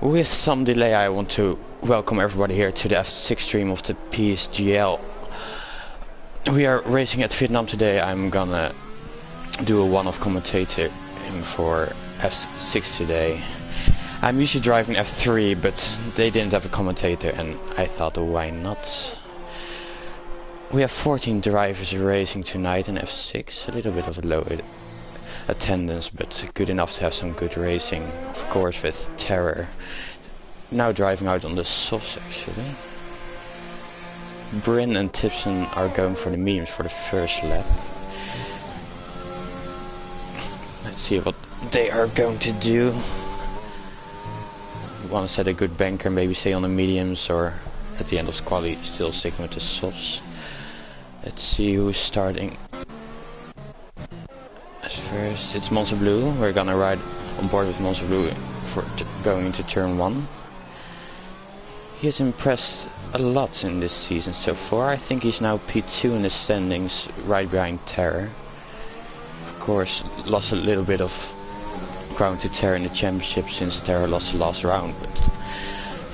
With some delay, I want to welcome everybody here to the F6 stream of the PSGL. We are racing at Vietnam today. I'm gonna do a one-off commentator for F6 today. I'm usually driving F3, but they didn't have a commentator and I thought, oh, why not? We have 14 drivers racing tonight in F6, a little bit of a low attendance, but good enough to have some good racing, of course, with Terror. Now driving out on the softs actually. Bryn and Tipson are going for the mediums for the first lap. Let's see what they are going to do. Want to set a good banker, maybe stay on the mediums, or at the end of the quali still sticking with the softs. Let's see who's starting. As first, it's Monster Blue. We're gonna ride on board with Monster Blue for going into turn 1. He has impressed a lot in this season so far. I think he's now P2 in the standings, right behind Terror. Of course, lost a little bit of ground to Terror in the championship since Terror lost the last round, but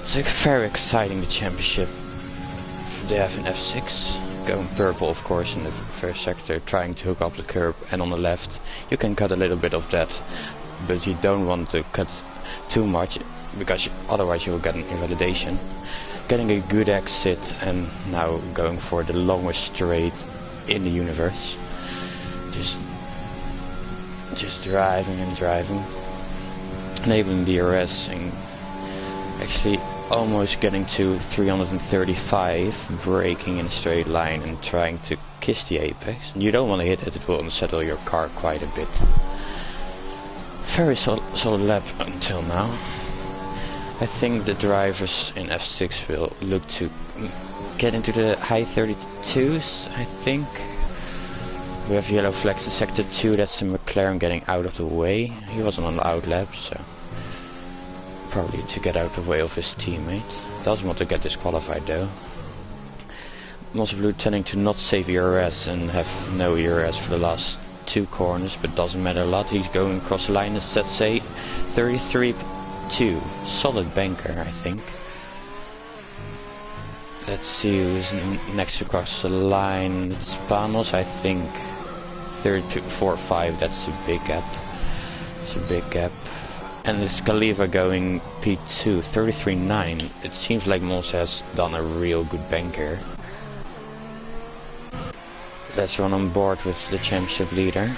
it's very exciting, the championship they have in F6. Going purple, of course, in the first sector, trying to hook up the curb, and on the left you can cut a little bit of that, but you don't want to cut too much because otherwise you will get an invalidation. Getting a good exit and now going for the longest straight in the universe. Just driving and driving, enabling DRS and actually almost getting to 335, braking in a straight line and trying to kiss the apex. And you don't want to hit it, it will unsettle your car quite a bit. Very solid lap until now. I think the drivers in F6 will look to get into the high 32s, I think. We have yellow flags in sector 2, that's the McLaren getting out of the way. He wasn't on the out lap, so probably to get out of the way of his teammate. Doesn't want to get disqualified though. Monster Blue tending to not save ERS and have no ERS for the last 2 corners, but doesn't matter a lot. He's going across the line, let's say 33.2. Solid banker, I think. Let's see who's next across the line. It's Panos, I think. 32.45, that's a big gap. It's a big gap. And it's Khalifa going P2, 33.9. It seems like Monster has done a real good banker. Let's run on board with the championship leader.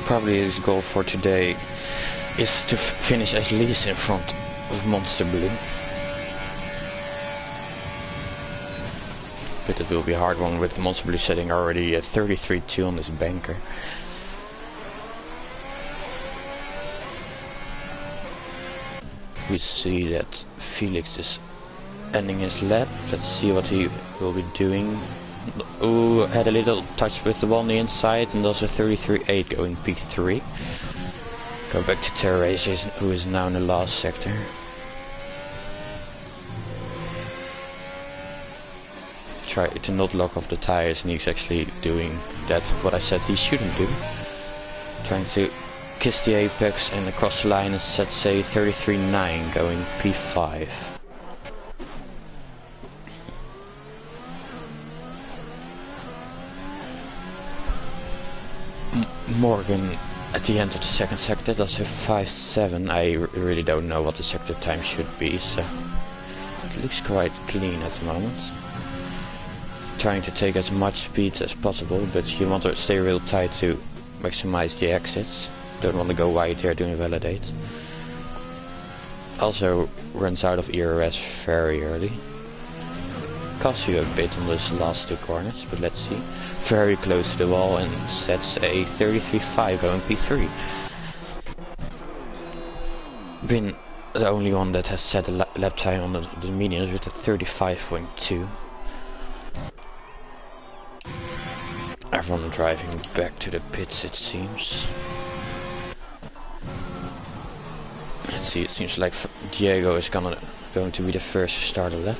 Probably his goal for today is to finish at least in front of Monster Blue. But it will be a hard one with Monster Blue setting already at 33.2 on this banker. We see that Felix is ending his lap. Let's see what he will be doing. Ooh, had a little touch with the wall on the inside and does a 33.8 going P3. Go back to Terrace, who is now in the last sector. Try to not lock off the tires, and he's actually doing that, what I said he shouldn't do. Trying to kiss the apex and across the line is set say 33.9 going P5. Morgan at the end of the second sector does a 5.7. I really don't know what the sector time should be, so it looks quite clean at the moment. Trying to take as much speed as possible, but you want to stay real tight to maximize the exits. Don't want to go wide here to invalidate. Also runs out of ERS very early. Costs you a bit on those last 2 corners, but let's see. Very close to the wall and sets a 33.5 going P3. Been the only one that has set a lap time on the mediums with a 35.2. Everyone driving back to the pits, it seems. Let's see, it seems like Diego is going to be the first to start a lap.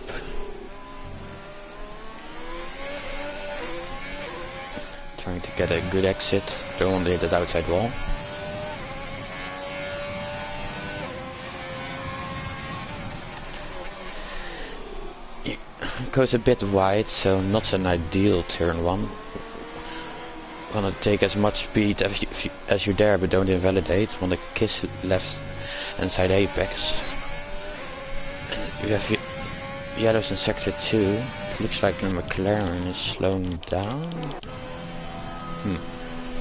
trying to get a good exit. Don't want to hit that outside wall. It goes a bit wide, so not an ideal turn one. Want to take as much speed as you dare, but don't invalidate. Want to kiss left and side apex. You have yellows in sector 2. It looks like the McLaren is slowing down.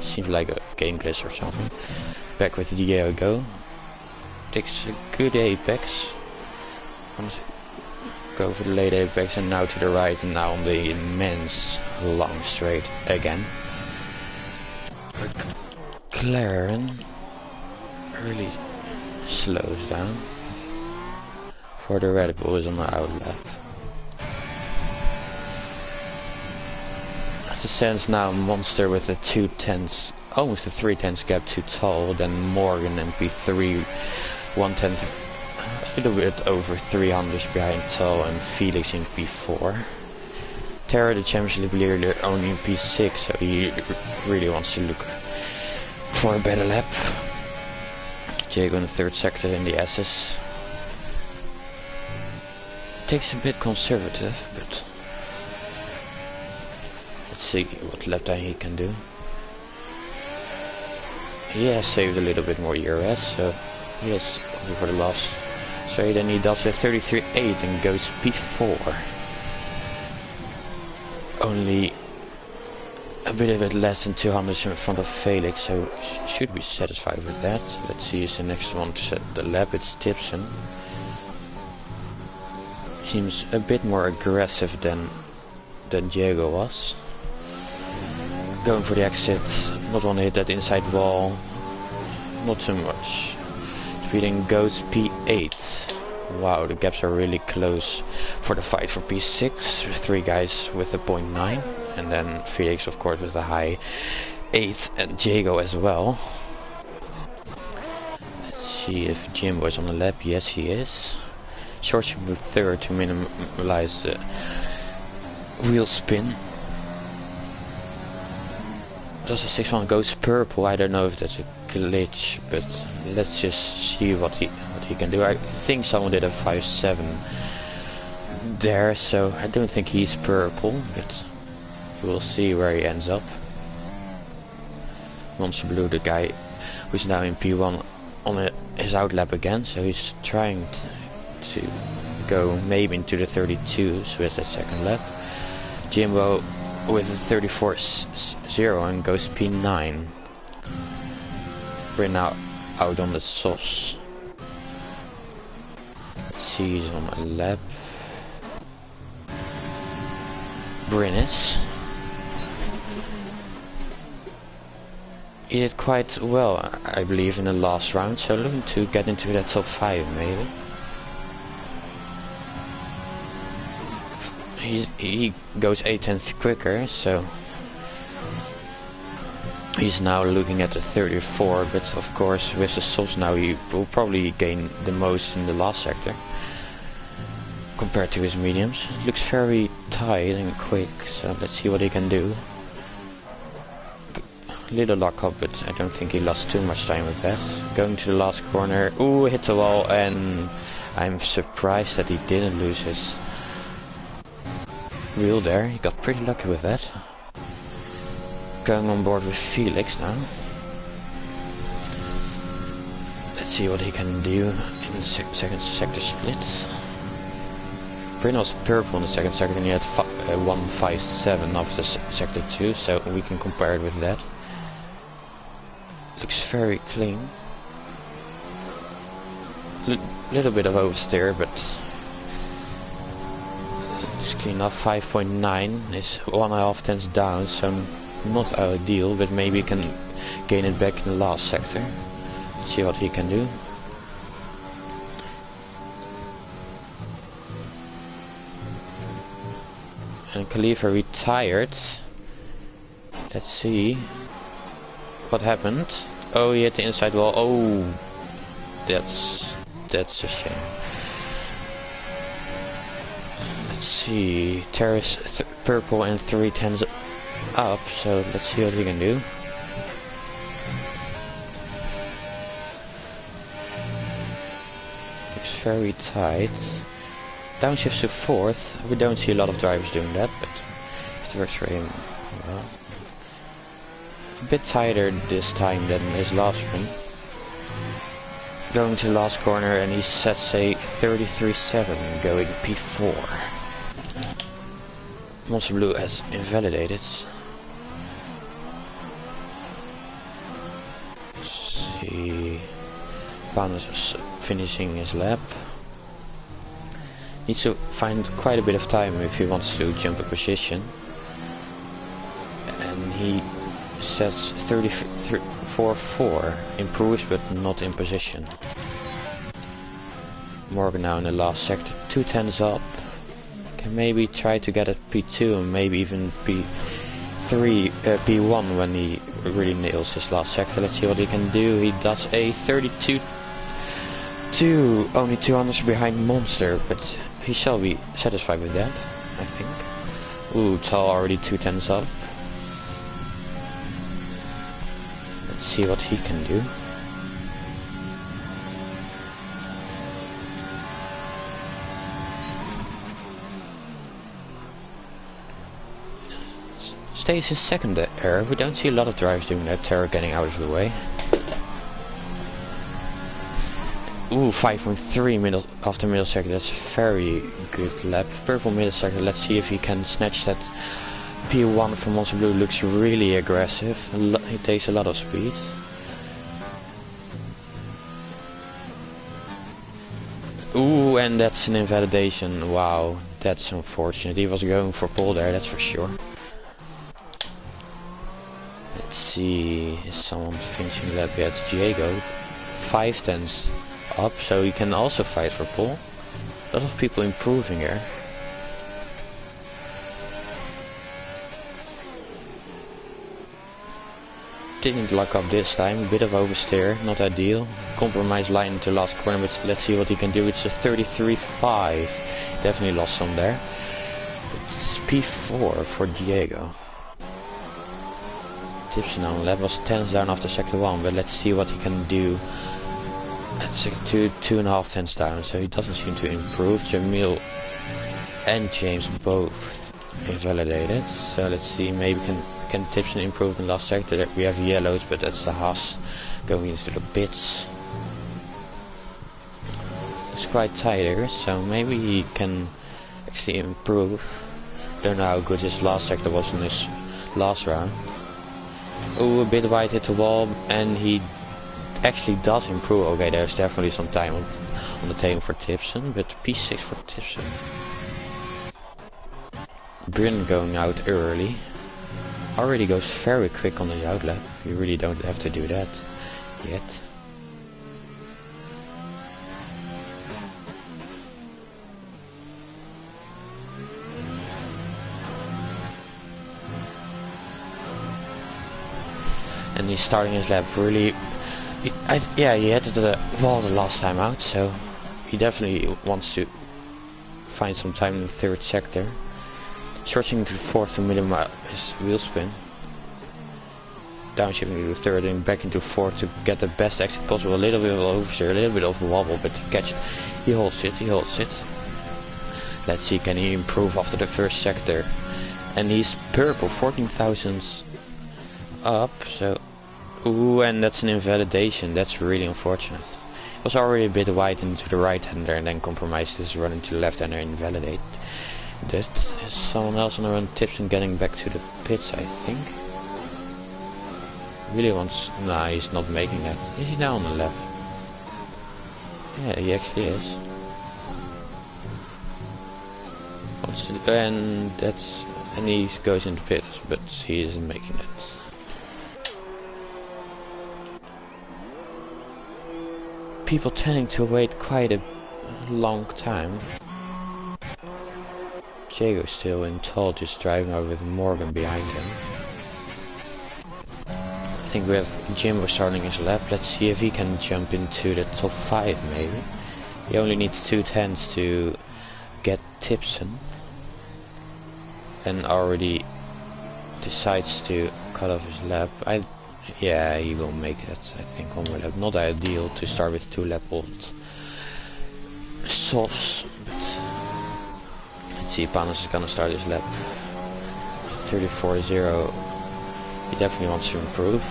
Seems like a game glitch or something. Back with Diego. Takes a good apex. Go for the late apex and now to the right and now on the immense long straight again. McLaren really slows down. For the Red Bull is on the outlap. As it stands now, Monster with a 2/10, almost a 3/10 gap too tall. Then Morgan and P3 1/10, a little bit over 300 behind tall, and Felix in P4. Terra, the championship leader, only in P6, so he really wants to look for a better lap. Diego in the third sector in the SS. Takes a bit conservative, but let's see what lap time he can do. He has saved a little bit more ERS, so he is over for the last straight, and he does a 33.8 and goes P4. Only a bit less than 200 in front of Felix, so should be satisfied with that. Let's see who's the next one to set the lap. It's Tipson. Seems a bit more aggressive than Diego was. Going for the exit, not want to hit that inside wall, not too much. Speeding goes P8. Wow, the gaps are really close for the fight for P6. There's 3 guys with a 0.9, and then Felix of course with a high 8, and Diego as well. Let's see if Jimbo is on the lap. Yes, he is. Short with third to minimize the wheel spin. Does the 6-1 goes purple? I don't know if that's a glitch, but let's just see what he can do. I think someone did a 5.7 there, so I don't think he's purple, but we'll see where he ends up. Monster Blue, the guy who's now in P1 on his outlap again, so he's trying to go maybe into the 32, so it's that second lap. Jimbo with a 34.0 and goes P9. We're now out on the sauce. Let's see, he's on a lap. Brinnis. He did quite well, I believe, in the last round, so looking to get into that top 5 maybe. He goes 8/10 quicker, so he's now looking at the 34, but of course with the softs now he will probably gain the most in the last sector compared to his mediums. It looks very tight and quick, so let's see what he can do. Little lock up, but I don't think he lost too much time with that. Going to the last corner, ooh, hit the wall, and I'm surprised that he didn't lose his wheel there. He got pretty lucky with that. Going on board with Felix now. Let's see what he can do in the second sector split. Bryn was purple in the second sector and he had 1.57 off the sector 2, so we can compare it with that. Looks very clean. Little bit of oversteer, but clean up. 5.9 is 1.5 tenths down, so not ideal, but maybe he can gain it back in the last sector. Let's see what he can do. And Khalifa retired. Let's see what happened. Oh, he hit the inside wall. Oh, that's a shame. Let's see, Terrace purple and 3/10 up, so let's see what he can do. It's very tight. Downshifts to 4th. We don't see a lot of drivers doing that, but if it works for him, well, a bit tighter this time than his last sprint. Going to the last corner, and he sets a 33.7 going P4. Monster Blue has invalidated. Let's see. Panos is finishing his lap. Needs to find quite a bit of time if he wants to jump a position. And he sets 34.4. Improves but not in position. Morgan now in the last sector, 2 tenths up. Can maybe try to get at P2 and maybe even P3, P1 when he really nails his last sector. Let's see what he can do. He does a 32.2, only 200 behind Monster, but he shall be satisfied with that, I think. Ooh, Tal already 2 tenths up. Let's see what he can do. Stays his second error. We don't see a lot of drivers doing that. Terror getting out of the way. Ooh, 5.3 middle after middle sector. That's a very good lap. Purple middle sector. Let's see if he can snatch that. P1 from Monster Blue looks really aggressive. He takes a lot of speed. Ooh, and that's an invalidation. Wow, that's unfortunate. He was going for pole there, that's for sure. Let's see, is someone finishing the lap yet? It's Diego. 5 tenths up, so he can also fight for pole. A lot of people improving here. Didn't lock up this time, a bit of oversteer, not ideal. Compromise line into last corner, but let's see what he can do. It's a 33.5. Definitely lost some there. It's P4 for Diego. Tipson on lap was 10 down after sector 1, but let's see what he can do at sector 2, 2.5 tenths down, so he doesn't seem to improve. Jamil and James both invalidated, so let's see, maybe can Tipson improve in the last sector. We have yellows, but that's the Haas going into the pits. It's quite tight here, so maybe he can actually improve. Don't know how good his last sector was in his last round. Oh, a bit wide hit the wall, and he actually does improve. Okay, there's definitely some time on the table for Tipson, but P6 for Tipson. Bryn going out early. Already goes very quick on the outlap. You really don't have to do that yet. And he's starting his lap really. Yeah, he had the wall the last time out, so he definitely wants to find some time in the 3rd sector. Charging to 4th to minimize his wheel spin. Downshifting to 3rd and back into 4th to get the best exit possible. A little bit of oversteer, a little bit of wobble, but catch it. He holds it, he holds it. Let's see, can he improve after the 1st sector? And he's purple, 14 thousandths up, so. Ooh, and that's an invalidation. That's really unfortunate. It was already a bit wide into the right-hander and then compromised his run into the left-hander and invalidate. That is someone else on the run. Tipson getting back to the pits, I think. Really wants. Nah, he's not making that. Is he now on the lap? Yeah, he actually is. And that's. And he goes into pits, but he isn't making it. People tending to wait quite a long time. Jago still in tall, just driving over with Morgan behind him. I think we have Jimbo starting his lap. Let's see if he can jump into the top 5 maybe. He only needs 2 tenths to get Tipson. And already decides to cut off his lap. Yeah, he will make it. I think one more lap. Not ideal to start with 2 lap old softs, but let's see. Panos is gonna start his lap 34.0. He definitely wants to improve.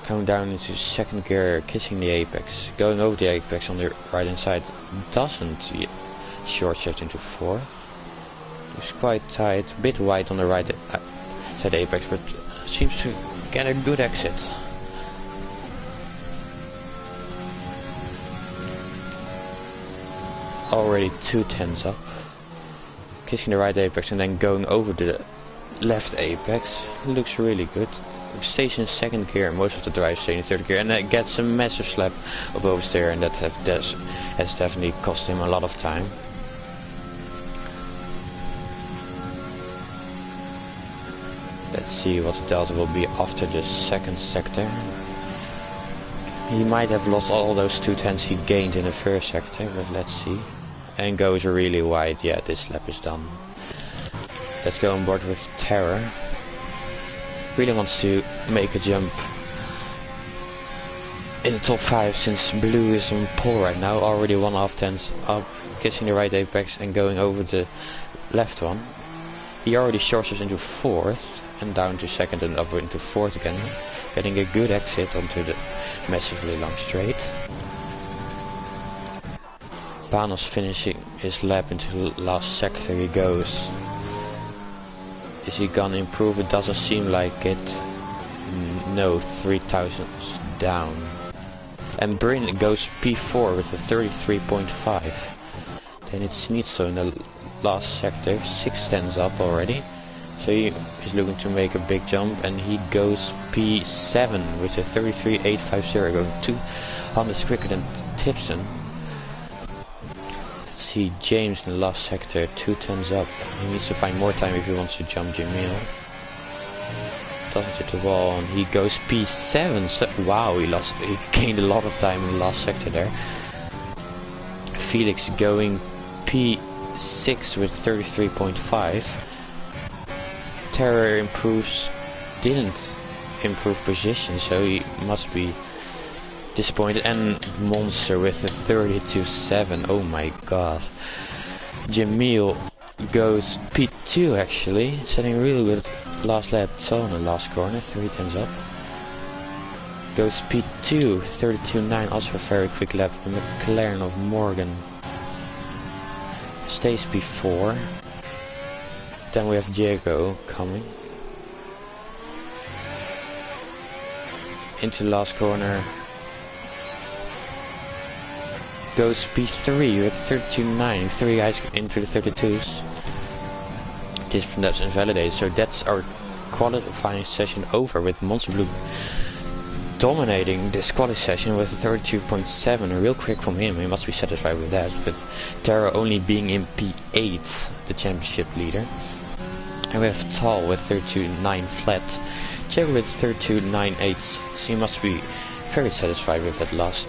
Going down into second gear, kissing the apex, going over the apex on the right hand side, doesn't short shift into fourth. It's quite tight, a bit wide on the right side apex, but seems to get a good exit. Already 2 tenths up, kissing the right apex and then going over the left apex. Looks really good. Stays in second gear, most of the drive stay in third gear, and gets a massive slap of oversteer, and that has definitely cost him a lot of time. Let's see what the delta will be after the second sector. He might have lost all those 2 tenths he gained in the first sector, but let's see. And goes really wide. Yeah, this lap is done. Let's go on board with Terror. Really wants to make a jump in the top 5 since blue is on pole right now. Already 1.5 tenths up, kissing the right apex and going over the left one. He already short shifts into fourth and down to second and up into fourth again, getting a good exit onto the massively long straight. Panos finishing his lap into the last sector. He goes. Is he gonna improve? It doesn't seem like it. No, 3 thousandths down. And Bryn goes P4 with a 33.5. Then it's Snitzel in the last sector, 6 tenths up already. So he is looking to make a big jump, and he goes P7 with a 33.850, going 2 hundredths quicker than Tipson. See James in the last sector, 2 tenths up. He needs to find more time if he wants to jump Jamil. Doesn't hit the wall, and he goes P7. So, wow, he gained a lot of time in the last sector there. Felix going P6 with 33.5. Terror didn't improve position, so he must be disappointed. And Monster with a 32.7. Oh my god. Jamil goes P2 actually, setting a really good last lap. So on the last corner, 3 tenths up. Goes P2, 32.9, also a very quick lap. The McLaren of Morgan stays P4. Then we have Diego coming into the last corner. Goes P3 with 32.9, 3 guys into the 32s. This that's invalidated, so that's our qualifying session over, with Monster Blue dominating this qualifying session with a 32.7, real quick from him. He must be satisfied with that, with Terra only being in P8, the championship leader. And we have Tal with 32.9 flat, Jerry with 32.98, so he must be very satisfied with that last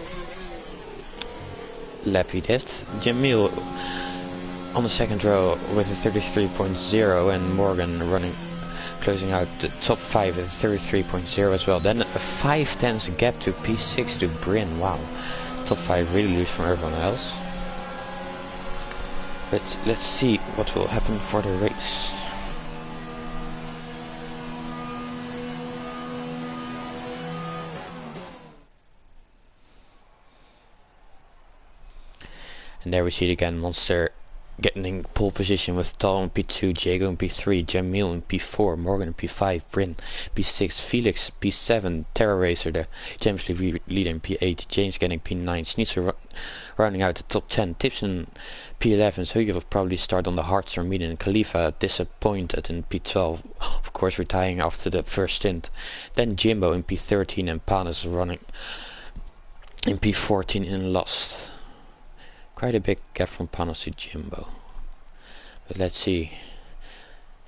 lap he did. Jamil on the second row with a 33.0, and Morgan closing out the top 5 with 33.0 as well. Then a 5 tenths gap to P6 to Bryn. Wow, top 5 really loose from everyone else. But let's see what will happen for the race. And there we see it again, Monster getting pole position with Tal in P2, Jago in P3, Jamil in P4, Morgan in P5, Bryn P6, Felix P7, Terra Racer, the Champions League leader in P8, James getting P9, Snitzer rounding out the top 10, Tipson P11, so he will probably start on the hard medium, and Khalifa disappointed in P12, of course retiring after the first stint. Then Jimbo in P13 and Panis running in P14 in last. Quite a big gap from Panos to Jimbo. But let's see.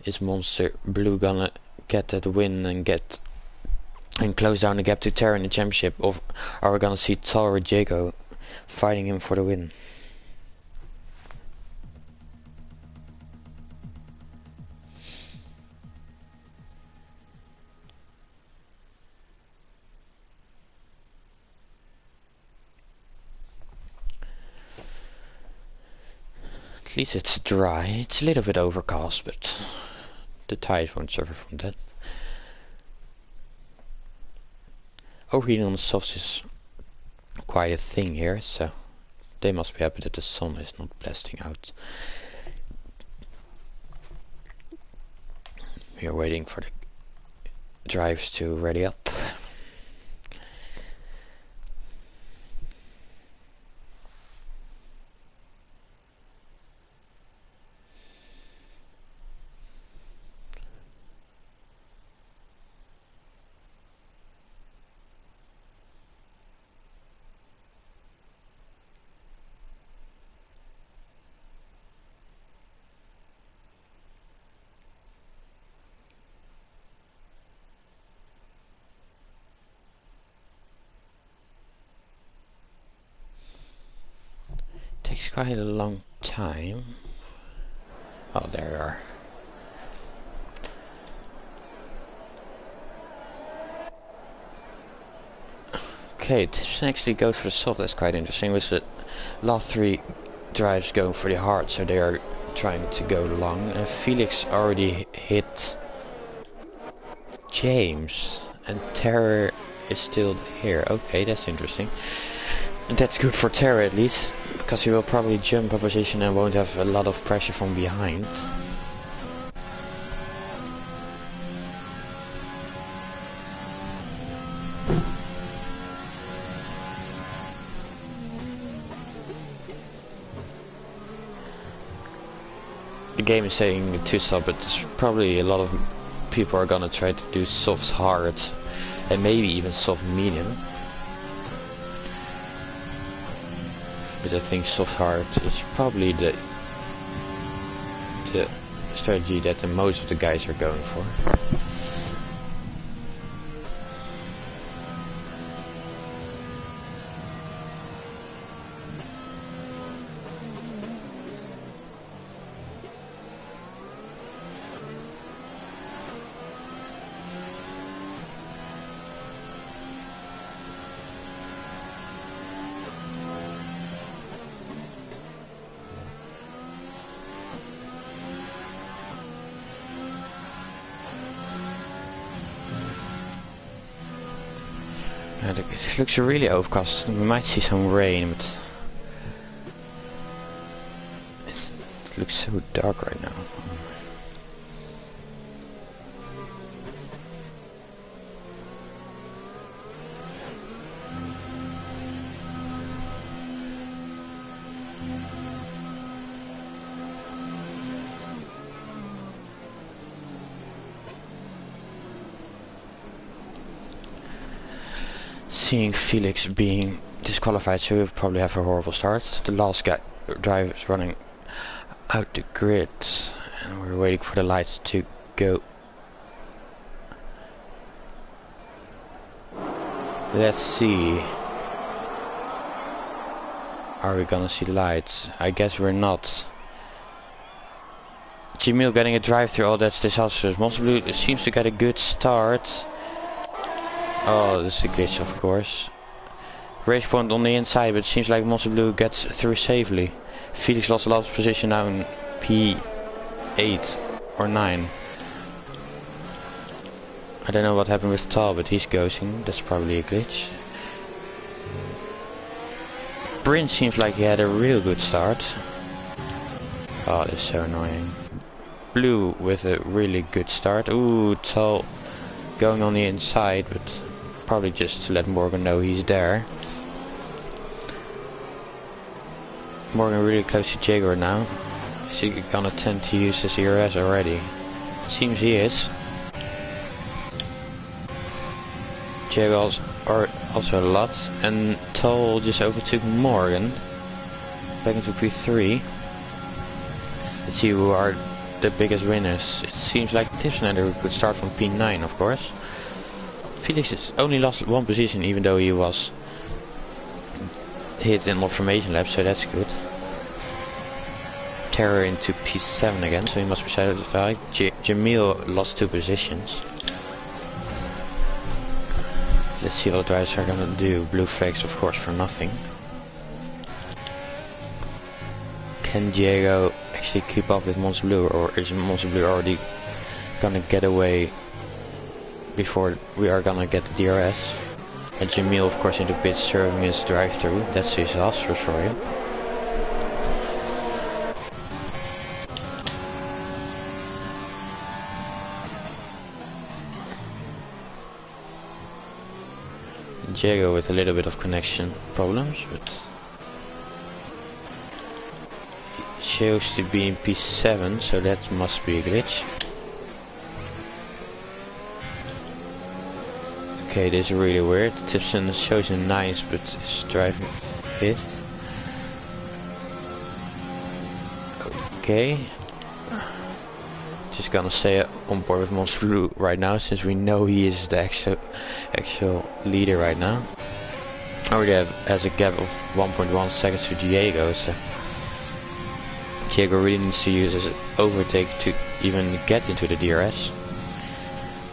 Is Monster Blue gonna get that win and close down the gap to Terra in the championship? Or are we gonna see Tal or Jago fighting him for the win? At least it's dry. It's a little bit overcast, but the tires won't suffer from that. Overheating on the softs is quite a thing here, so they must be happy that the sun is not blasting out. We are waiting for the drives to ready up. Takes quite a long time. Oh, there you are. Okay, this actually goes for the soft. That's quite interesting. With the last three drives going for the hard, so they are trying to go long. And Felix already hit James, and Terror is still here. Okay, that's interesting. And that's good for Terror at least, because he will probably jump a position and won't have a lot of pressure from behind. The game is saying to stop, but there's probably a lot of people are gonna try to do soft hard and maybe even soft medium. But I think soft hard is probably the strategy that the most of the guys are going for. It looks really overcast. We might see some rain, but it looks so dark right now. Seeing Felix being disqualified, so he'll probably have a horrible start. The last guy driver is running out the grid, and we're waiting for the lights to go. Let's see. Are we gonna see lights? I guess we're not. Jamil getting a drive-through. Oh, that's disastrous. Monster Blue seems to get a good start. Oh, this is a glitch, of course. Race point on the inside, but it seems like Monster Blue gets through safely. Felix lost a lot of position now in P8 or 9. I don't know what happened with Tal, but he's ghosting. That's probably a glitch. Prince seems like he had a real good start. Oh, this is so annoying. Blue with a really good start. Ooh, Tal going on the inside, but probably just to let Morgan know he's there. Morgan really close to Jaguar now. Is he gonna tend to use his ERS already? It seems he is. Jaguars are also a lot, and Toll just overtook Morgan back into P3. Let's see who are the biggest winners. It seems like Tiffany could start from P9, of course. Felix has only lost one position, even though he was hit in more formation lap, so that's good. Terror into P7 again, so he must be satisfied. Jamil lost 2 positions. Let's see what the drivers are gonna do. Blue flags, of course, for nothing. Can Diego actually keep up with Mons Blue, or is Mons Blue already gonna get away before we are gonna get the DRS? And Jamil, of course, into pits, serving his drive-through. That's disastrous for him. Diego with a little bit of connection problems, but he shows to be in P7, so that must be a glitch. Okay, this is really weird. Tipson shows in 9th, but is driving 5th. Okay. Just gonna stay on board with Mons Blue right now, since we know he is the actual leader right now. Already has a gap of 1.1 seconds to Diego, so Diego really needs to use his overtake to even get into the DRS.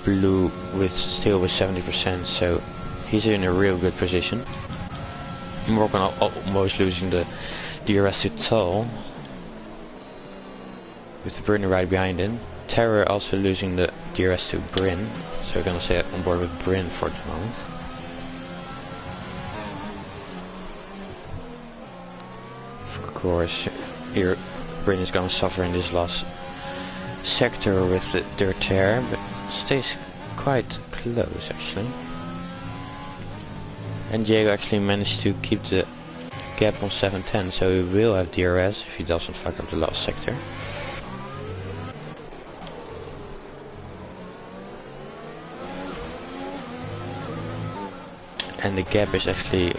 Blue still with 70%, so he's in a real good position. Morgan almost losing the DRS to Tull, with the Bryn right behind him. Terror also losing the DRS to Bryn, so we're gonna stay on board with Bryn for the moment. Of course, here Bryn is gonna suffer in this last sector with the dirt tear, but stays quite close actually. And Diego actually managed to keep the gap on 7:10, so he will have DRS if he doesn't fuck up the last sector. And the gap is actually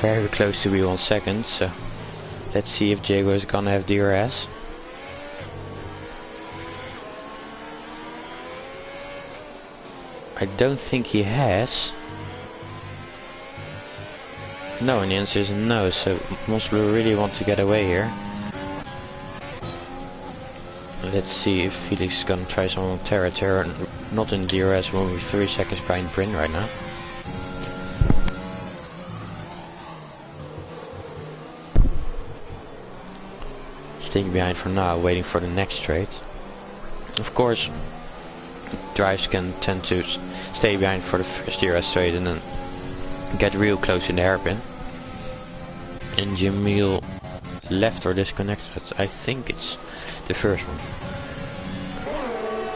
very close to be 1 second, so let's see if Diego is gonna have DRS. I don't think he has. No, and the answer is no, so Mons Blue really want to get away here. Let's see if Felix is gonna try something on Terra. Terra not in DRS, moving 3 seconds behind Bryn right now. Staying behind for now, waiting for the next straight. Of course, drives can tend to stay behind for the first DRS straight and then get real close in the hairpin. And Jamil left or disconnected. I think it's the first one.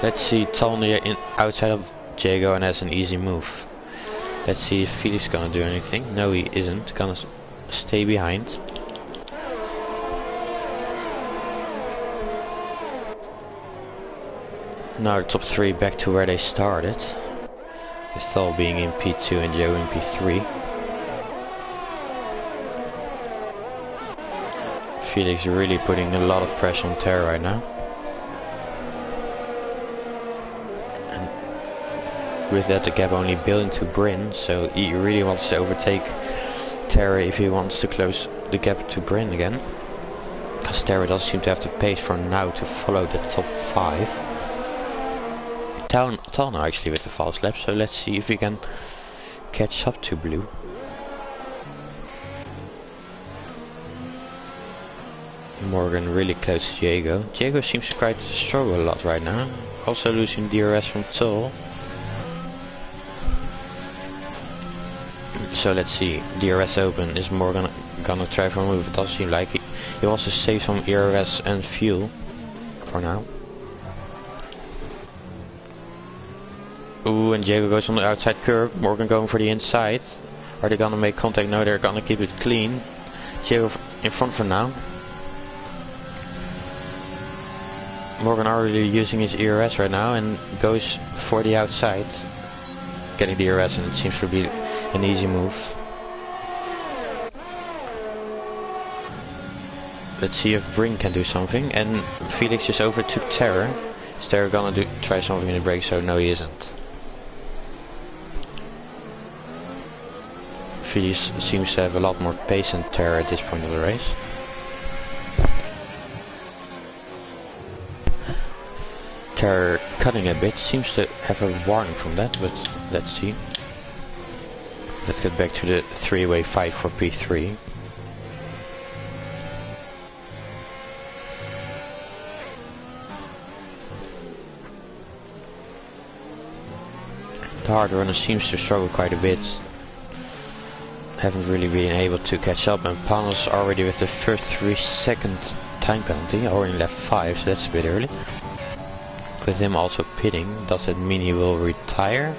Let's see Talnia in outside of Diego and has an easy move. Let's see if Felix is gonna do anything. No, he isn't. Gonna stay behind. Now the top 3 back to where they started. Estel being in P2 and Joe in P3. Felix really putting a lot of pressure on Terra right now. And with that the gap only building to Bryn, so he really wants to overtake Terra if he wants to close the gap to Bryn again. Because Terra doesn't seem to have the pace for now to follow the top 5. Tal now actually with the fast lap, so let's see if we can catch up to Blue. Morgan really close to Diego. Diego seems to quite struggle a lot right now. Also losing DRS from Tull. So let's see, DRS open, is Morgan gonna try for a move? It doesn't seem like he wants to save some ERS and fuel for now. Ooh, and Diego goes on the outside curb. Morgan going for the inside. Are they gonna make contact? No, they're gonna keep it clean. Diego in front for now. Morgan already using his ERS right now and goes for the outside. Getting the ERS, and it seems to be an easy move. Let's see if Bryn can do something. And Felix just overtook Terror. Is Terror gonna try something in the break? So no, he isn't. Felix seems to have a lot more pace than Terror at this point of the race. Terror cutting a bit, seems to have a warning from that, but let's see. Let's get back to the three-way fight for P3. hard runner seems to struggle quite a bit. Haven't really been able to catch up, and Panos already with the first 3-second time penalty, already left 5, so that's a bit early. With him also pitting, does that mean he will retire?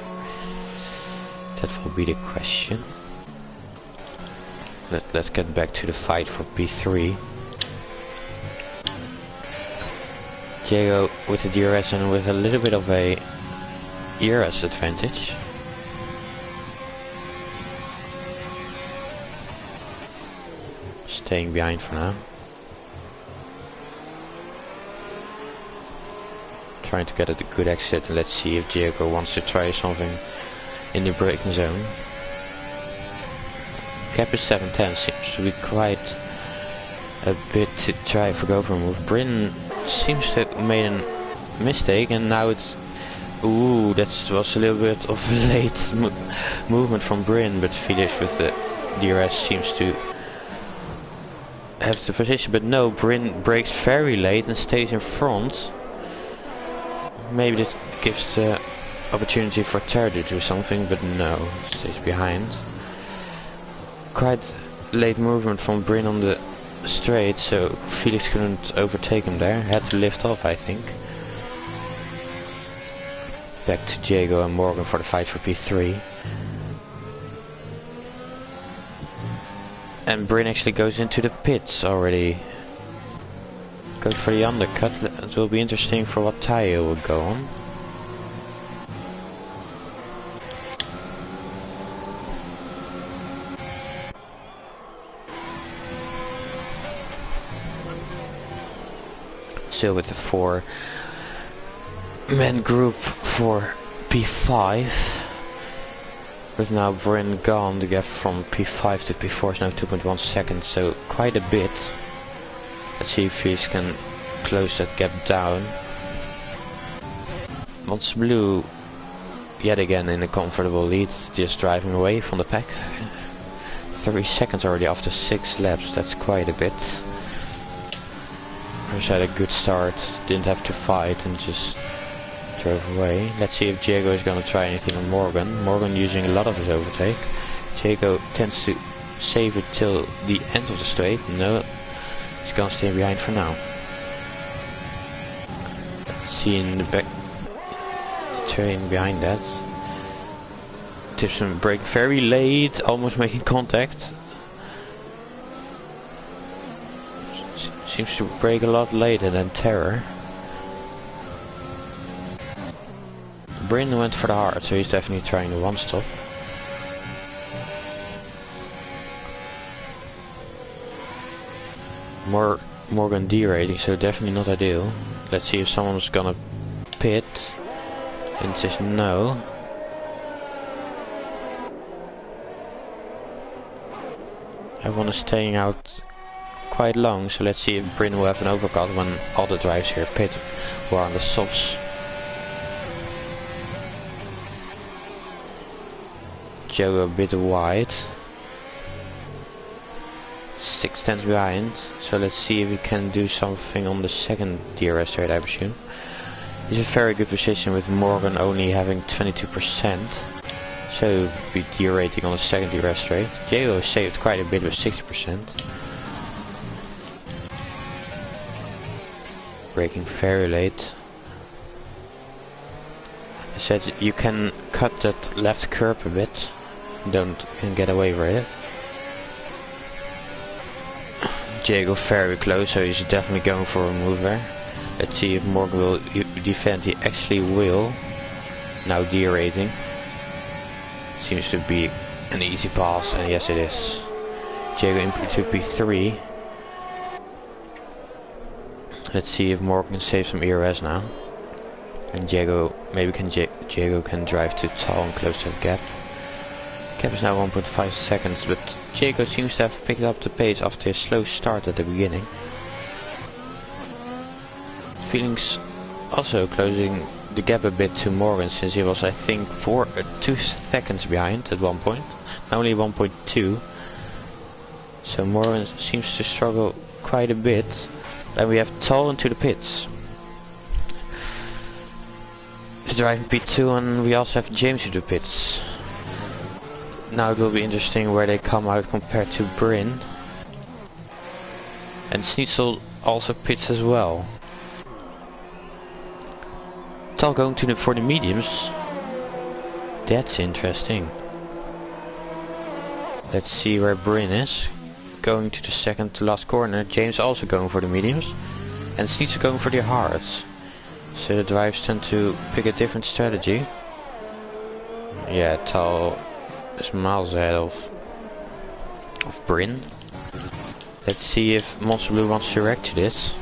That will be the question. Let's get back to the fight for P3. Diego with the DRS and with a little bit of a ERS advantage. Staying behind for now. Trying to get a good exit, and let's see if Diego wants to try something in the braking zone. Gap is 710, seems to be quite a bit to try for go for a move. Bryn seems to have made a mistake, and now it's... Ooh, that was a little bit of a late movement from Bryn, but Felix with the DRS seems to have the position, but no, Bryn brakes very late and stays in front. Maybe this gives the opportunity for Terry to do something, but no, stays behind. Quite late movement from Bryn on the straight, so Felix couldn't overtake him there. Had to lift off, I think. Back to Diego and Morgan for the fight for P3. And Bryn actually goes into the pits already. Goes for the undercut. It will be interesting for what tire will go on. Still with the 4-man group for P5. With now Bryn gone, the gap from P5 to P4 is now 2.1 seconds, so quite a bit. Let's see if Felix can close that gap down. Mons Blue yet again in a comfortable lead, just driving away from the pack. 3 seconds already after 6 laps, that's quite a bit. First had a good start, didn't have to fight and just drove away. Let's see if Diego is gonna try anything on Morgan. Morgan using a lot of his overtake. Diego tends to save it till the end of the straight. No, he's gonna stay behind for now. Let's see in the back the train behind that. Tipson brake very late, almost making contact. Seems to brake a lot later than Terror. Bryn went for the hard, so he's definitely trying the one stop. Morgan derating, so definitely not ideal. Let's see if someone's gonna pit. And says no. Everyone is staying out quite long, so let's see if Bryn will have an overcut when all the drives here pit who are on the softs. Joe a bit wide. 6 tenths behind, so let's see if he can do something on the second DRS straight, I presume. He's a very good position with Morgan only having 22%, so be derating on the second DRS straight. Diego saved quite a bit with 60%. Braking very late. I said you can cut that left curb a bit, can get away with it. Diego very close, so he's definitely going for a move there. Let's see if Morgan will defend. He actually will. Now derating. Seems to be an easy pass, and yes it is. Diego into P3. Let's see if Morgan can save some ERS now. And Diego, maybe Diego can drive to Tal and close that gap. Gap is now 1.5 seconds, but Diego seems to have picked up the pace after a slow start at the beginning. Felix also closing the gap a bit to Morgan, since he was, I think, 2 seconds behind at one point. Now only 1.2. So Morgan seems to struggle quite a bit. And we have Tal into the pits. driving P2, and we also have James to the pits. Now it will be interesting where they come out compared to Bryn. And Schnitzel also pits as well. Tal going to for the mediums. That's interesting. Let's see where Bryn is. Going to the second to last corner. James also going for the mediums. And Schnitzel going for the hards. So the drivers tend to pick a different strategy. Yeah, Tal is miles ahead of Bryn. Let's see if Monster Blue wants to react to this.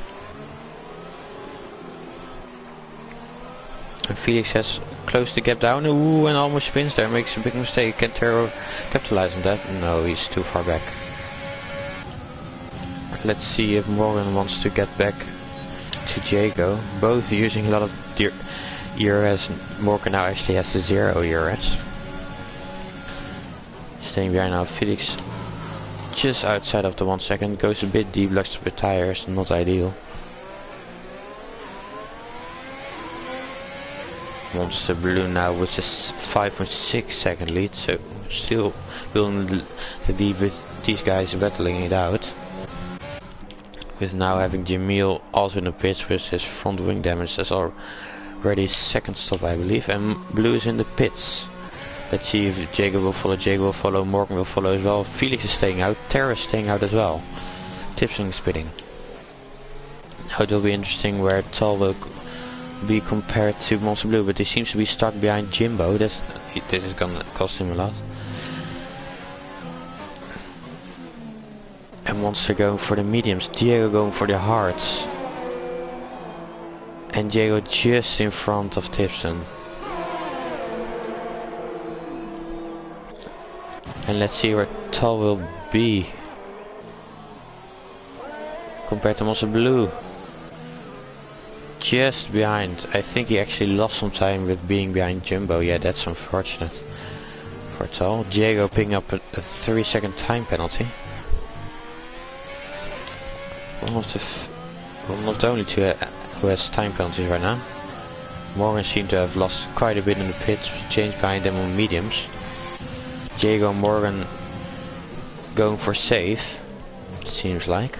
And Felix has closed the gap down. Ooh, and almost spins there. Makes a big mistake. Can Terror capitalize on that? No, he's too far back. Let's see if Morgan wants to get back to Jago. Both using a lot of ERS. Morgan now actually has the 0 ERS. Staying behind now. Felix just outside of the 1 second. Goes a bit deep, locks up the tires. Not ideal. Monster Blue now with a 5.6 second lead, so still will leave with these guys battling it out. With now having Jamil also in the pits with his front wing damage. That's already his second stop, I believe, and Blue is in the pits. Let's see if Jago will follow, Morgan will follow as well. Felix is staying out, Terra is staying out as well. Tipsing is pitting. Now it will be interesting where Tal will be compared to Monster Blue, but he seems to be stuck behind Jimbo. This is gonna cost him a lot. And Monster going for the mediums, Diego going for the hards. And Diego just in front of Tipson. And let's see where Tal will be compared to Monster Blue. Just behind. I think he actually lost some time with being behind Jumbo. Yeah, that's unfortunate for Tal. Diego picking up a 3-second time penalty. One of the only two who has time penalties right now. Morgan seemed to have lost quite a bit in the pits, with James behind them on mediums. Diego and Morgan going for safe, it seems like.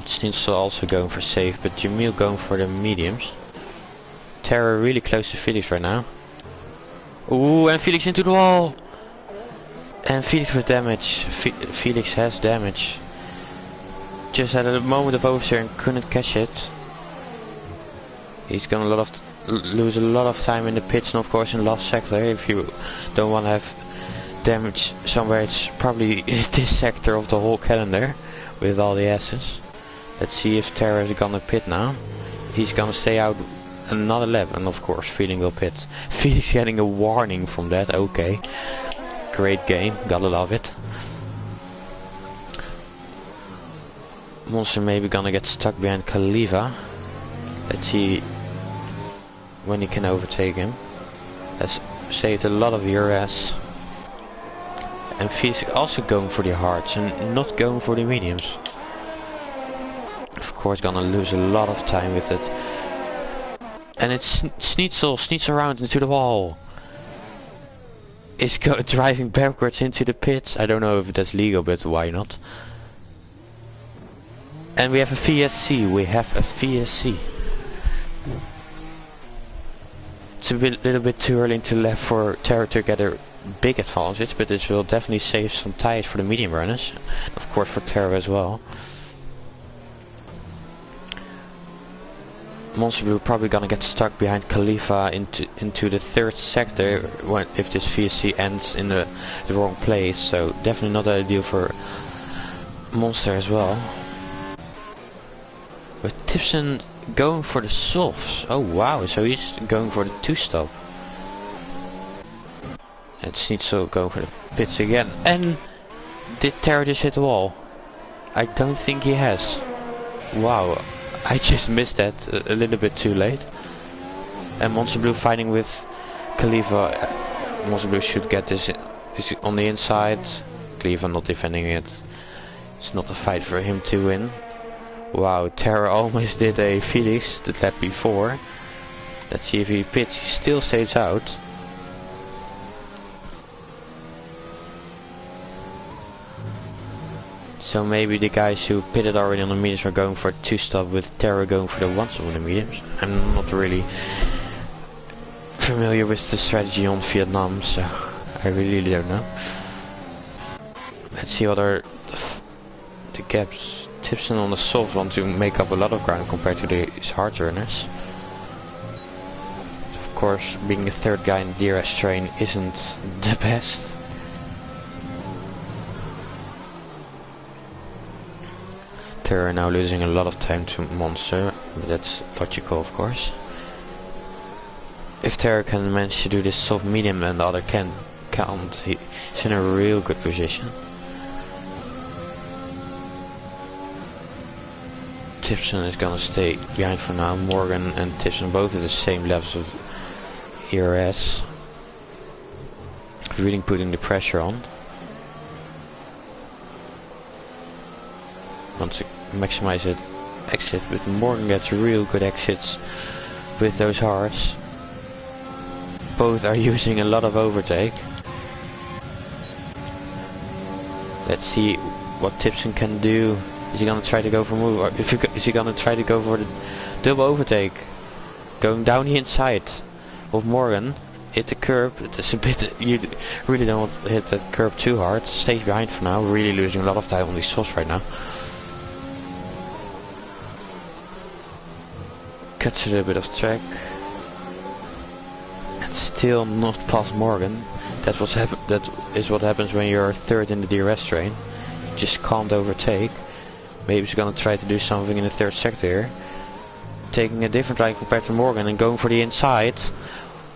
Schnitzel also going for safe, but Jamil going for the mediums. Terror really close to Felix right now. Ooh, and Felix into the wall! And Felix with damage. Felix has damage. Just had a moment of oversteer and couldn't catch it. He's gonna lose a lot of time in the pits, and of course in last sector. If you don't want to have damage somewhere, it's probably in this sector of the whole calendar with all the S's. Let's see if Terra is gonna pit now. He's gonna stay out another lap, and of course Feeling will pit. Felix getting a warning from that. Okay, great game, gotta love it. Monster maybe gonna get stuck behind Khalifa. Let's see when he can overtake him. Has saved a lot of ERS. And Felix also going for the hards and not going for the mediums. Of course gonna lose a lot of time with it. And it's Schnitzel around into the wall. Is driving backwards into the pits. I don't know if that's legal, but why not? And we have a VSC. It's a little bit too early into left for Terra to get a big advantage, but this will definitely save some tires for the medium runners. Of course for Terra as well. Monster Blue probably gonna get stuck behind Khalifa into the third sector if this VSC ends in the wrong place, so definitely not ideal for Monster as well. With Tipson going for the softs. Oh wow, so he's going for the 2-stop. And Schnitzel going for the pits again. And did Terra just hit the wall? I don't think he has. Wow. I just missed that a little bit too late. And Monster Blue fighting with Khalifa. Monster Blue should get this on the inside. Khalifa not defending it. It's not a fight for him to win. Wow, Terra almost did a Felix that lap before. Let's see if he pits. He still stays out. So maybe the guys who pitted already on the mediums are going for a 2-stop with Terra going for the 1-stop on the mediums. I'm not really familiar with the strategy on Vietnam, so I really don't know. Let's see what are the gaps. Tipson on the soft want to make up a lot of ground compared to these hard runners. Of course, being the third guy in the DRS train isn't the best. Terra now losing a lot of time to Monster. That's logical, of course. If Terra can manage to do this soft medium and the other can't, he's in a real good position. Tipson is gonna stay behind for now. Morgan and Tipson both at the same levels of ERS. Really putting the pressure on. Want to maximize it exit, but Morgan gets real good exits with those hards. Both are using a lot of overtake. Let's see what Tipson can do. Is he gonna try to go for move, or is he gonna try to go for the double overtake? Going down the inside of Morgan, hit the curb. It's a bit, you really don't want to hit that curb too hard. Stays behind for now, really losing a lot of time on these softs right now. Cuts a little bit of track. And still not past Morgan. That is what happens when you're third in the DRS train. You just can't overtake. Maybe he's gonna try to do something in the third sector here. Taking a different line compared to Morgan and going for the inside.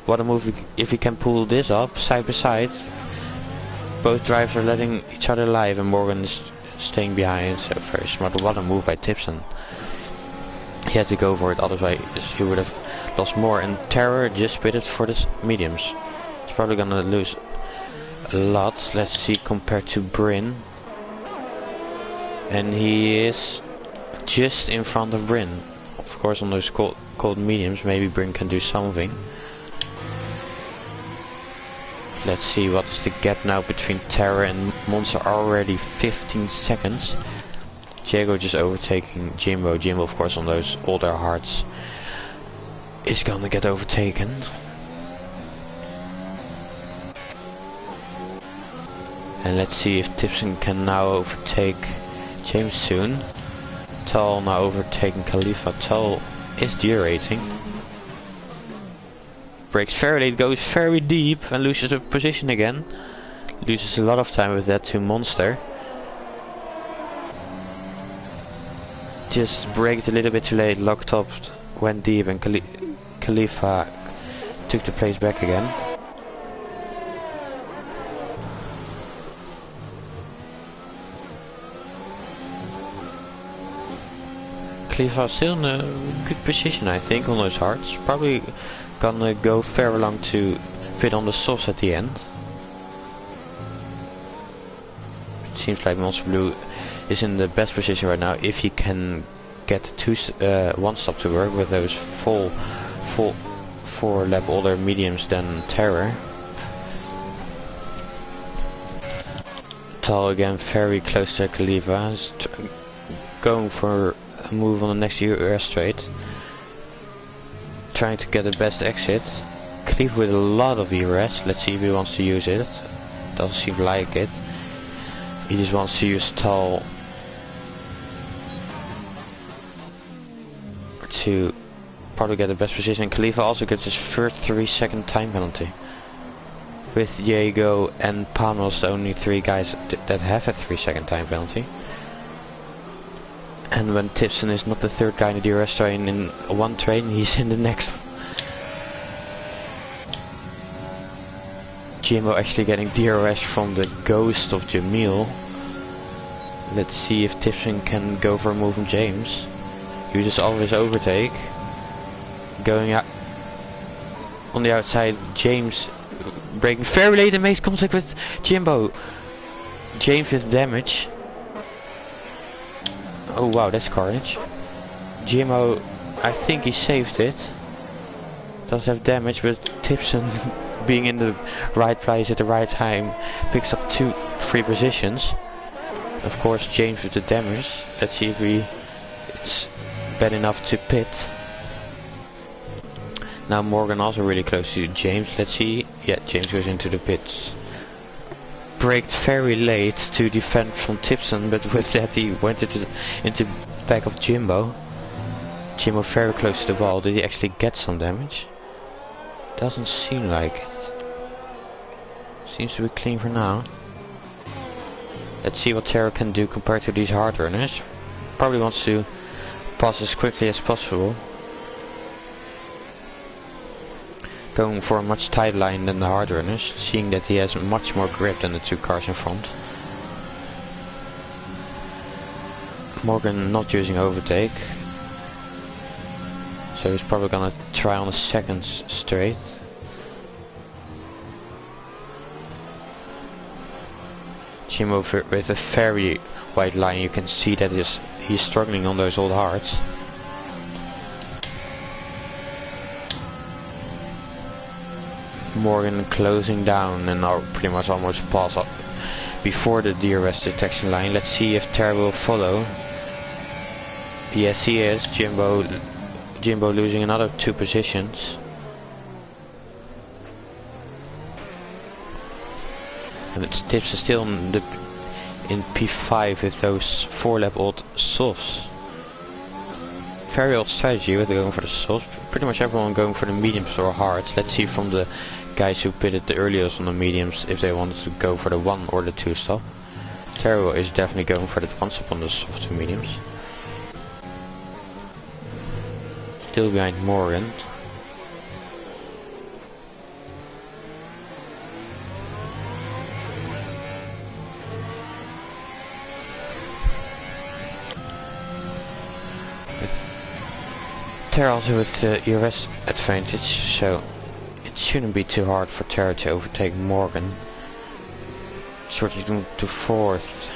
What a move if he can pull this up side by side. Both drivers are letting each other live and Morgan is staying behind. So very smart. What a move by Tipson. He had to go for it, otherwise he would have lost more. And Terror just pitted for the mediums. He's probably gonna lose a lot. Let's see compared to Bryn. And he is just in front of Bryn. Of course on those cold mediums maybe Bryn can do something. Let's see what is the gap now between Terra and Monster. Already 15 seconds. Diego just overtaking Jimbo. Jimbo of course on those older hards is gonna get overtaken. And let's see if Tipson can now overtake James soon. Tull now overtaking Khalifa. Tull is derating. Breaks very late, goes very deep and loses the position again. Loses a lot of time with that to Monster. Just braked a little bit too late, locked up, went deep, and Khalifa took the place back again. Khalifa still in a good position I think on those hards. Probably gonna go very long to fit on the softs at the end. It seems like Monster Blue is in the best position right now if he can get one stop to work with those full 4 lap older mediums than Terror. Tull again very close to Khalifa, going for a move on the next ERS straight, trying to get the best exit. Khalifa with a lot of ERS. Let's see if he wants to use it. Doesn't seem like it. He just wants to use Tull to probably get the best position. Khalifa also gets his first 3-second time penalty. With Diego and Panos the only 3 guys that have a 3-second time penalty. And when Tipson is not the third guy in the DRS train in one train, he's in the next. Jimbo actually getting DRS from the ghost of Jamil. Let's see if Tipson can go for a move on James. Uses always overtake. Going out on the outside, James breaking very late and makes contact with Jimbo. James with damage. Oh wow, that's carnage. GMO, I think he saved it. Does have damage, but Tipson being in the right place at the right time picks up 3 positions. Of course James with the damage. Let's see if it's bad enough to pit. Now Morgan also really close to James. Let's see. Yeah, James goes into the pits. Braked very late to defend from Tipson, but with that he went into back of Jimbo. Jimbo very close to the wall. Did he actually get some damage? Doesn't seem like it. Seems to be clean for now. Let's see what Terra can do compared to these hard runners. Probably wants to pass as quickly as possible. Going for a much tighter line than the hard runners, seeing that he has much more grip than the 2 cars in front. Morgan not using overtake. So he's probably gonna try on a second straight. Jimbo with a very wide line, you can see that he's struggling on those old hards. Morgan closing down and are pretty much almost pass up before the DRS detection line. Let's see if Terra will follow. Yes, he is. Jimbo losing another 2 positions. And it's Tips still in P5 with those 4-lap old softs. Very old strategy with going for the softs. Pretty much everyone going for the mediums or hards. Let's see from the guys who pitted the earliest on the mediums if they wanted to go for the 1 or the 2 stop. Terrell is definitely going for the 1 stop on the soft to mediums. Still behind Morgan. Terra also with the ERS advantage, so it shouldn't be too hard for Terra to overtake Morgan. Shortly to 4th.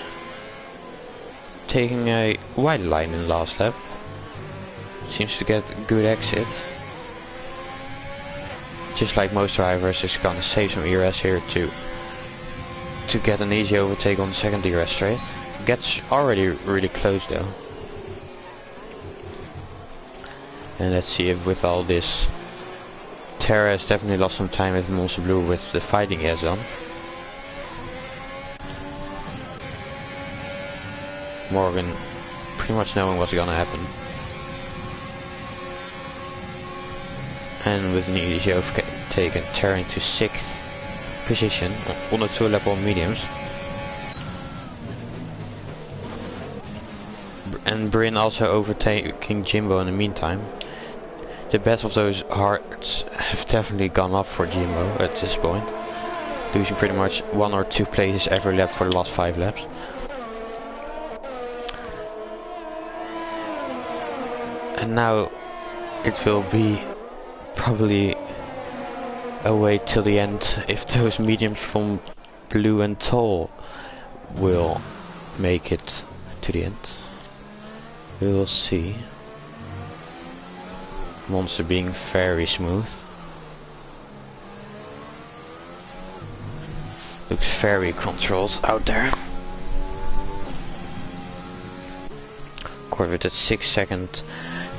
Taking a wide line in the last lap. Seems to get a good exit. Just like most drivers, is gonna save some ERS here to get an easy overtake on the second ERS straight. Gets already really close though. And let's see if with all this, Terra has definitely lost some time with Monster Blue with the fighting he has done. Morgan pretty much knowing what's gonna happen. And with an easy overtake and Terra into 6th position on the 2 lap on mediums. And Bryn also overtaking Jimbo in the meantime. The best of those hards have definitely gone up for Jimbo at this point. Losing pretty much 1 or 2 places every lap for the last 5 laps. And now it will be probably a wait till the end if those mediums from Blue and Toll will make it to the end. We will see. Monster being very smooth. Looks very controlled out there. Of course with that 6-second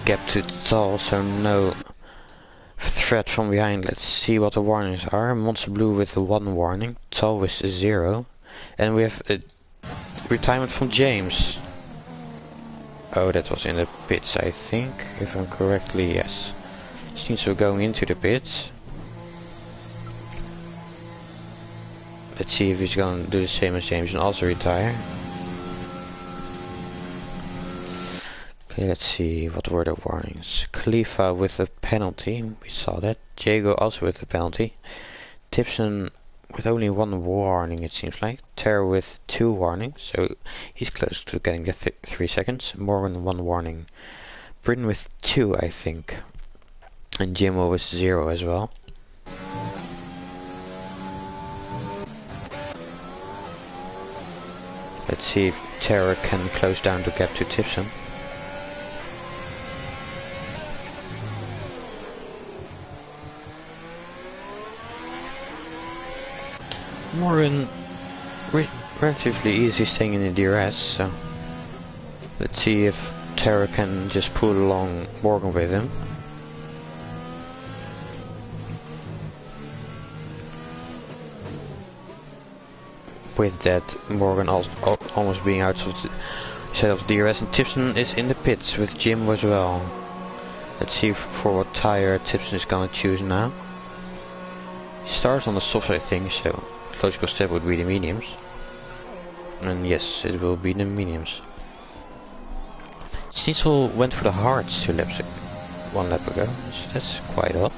gap to Toll, so no threat from behind. Let's see what the warnings are. Monster Blue with the 1 warning, Toll with 0. And we have a retirement from James. Oh, that was in the pits, I think, if I'm correctly, yes. Seems we're going into the pits. Let's see if he's gonna do the same as James and also retire. Okay, let's see, what were the warnings? Khalifa with a penalty, we saw that. Jago also with a penalty. Tipson with only 1 warning, it seems like. Terra with 2 warnings, so he's close to getting the 3 seconds. Morgan 1 warning. Britain with 2, I think. And Jimbo with 0 as well. Let's see if Terror can close down the gap to Tipson. Morgan relatively easy staying in the DRS, so let's see if Terror can just pull along Morgan with him. With that, Morgan almost being out of the set of DRS, and Tipson is in the pits with Jim as well. Let's see for what tire Tipson is gonna choose now. He starts on the soft, I think, so logical step would be the mediums. And yes, it will be the mediums. Schnitzel went for the hards 1 lap ago, so that's quite odd.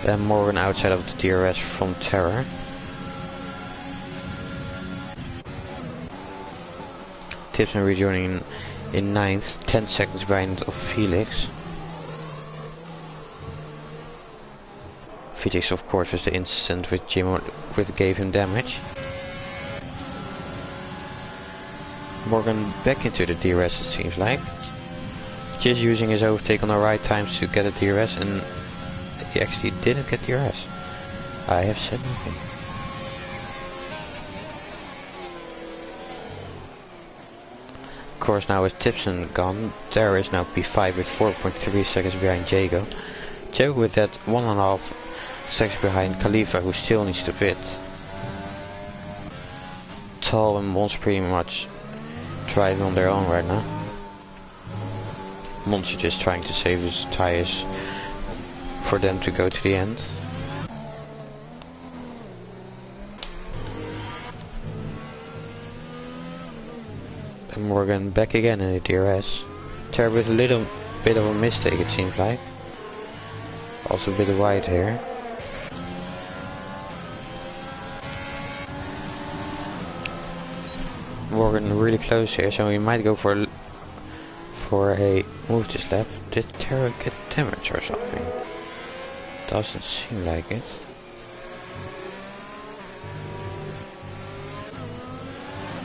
Then Morgan outside of the DRS from Terror. Tipson rejoining in 9th, 10 seconds behind of Felix. Felix, of course, was the incident with Jim which gave him damage. Morgan back into the DRS, it seems like. Just using his overtake on the right times to get a DRS, and he actually didn't get DRS. I have said nothing. Of course, now with Tipson gone, there is now P5 with 4.3 seconds behind Jago. Jago with that 1.5 seconds behind Khalifa, who still needs to pit. Tal and Mons pretty much driving on their own right now. Mons is just trying to save his tires for them to go to the end. And Morgan back again in the DRS. Terror with a little bit of a mistake, it seems like. Also a bit of wide here. Morgan really close here, so he might go for a move this lap. Did Terror get damage or something? Doesn't seem like it.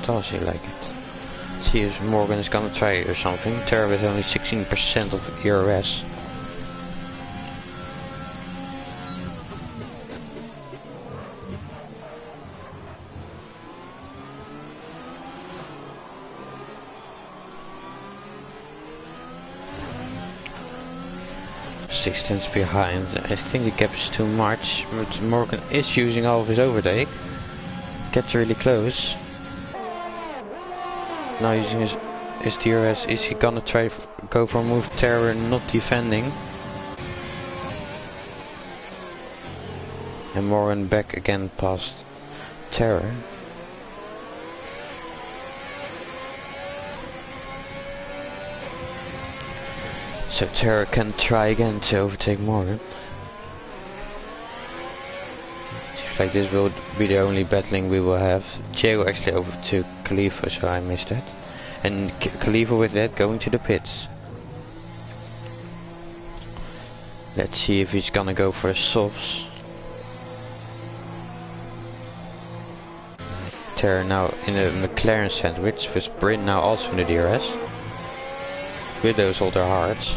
Does seem like it. See if Morgan is gonna try or something. Terror with only 16% of ERS. Six tenths behind. I think the gap is too much, but Morgan is using all of his overtake. Gets really close. Now using his DRS, is he gonna try to go for a move Terror not defending? And Morgan back again past Terror. So Terror can try again to overtake Morgan. Seems like this will be the only battling we will have. Jago actually over to Khalifa, so I missed that. And Khalifa with that going to the pits. Let's see if he's gonna go for the softs. Terror now in a McLaren sandwich with Bryn now also in the DRS. With those older hearts.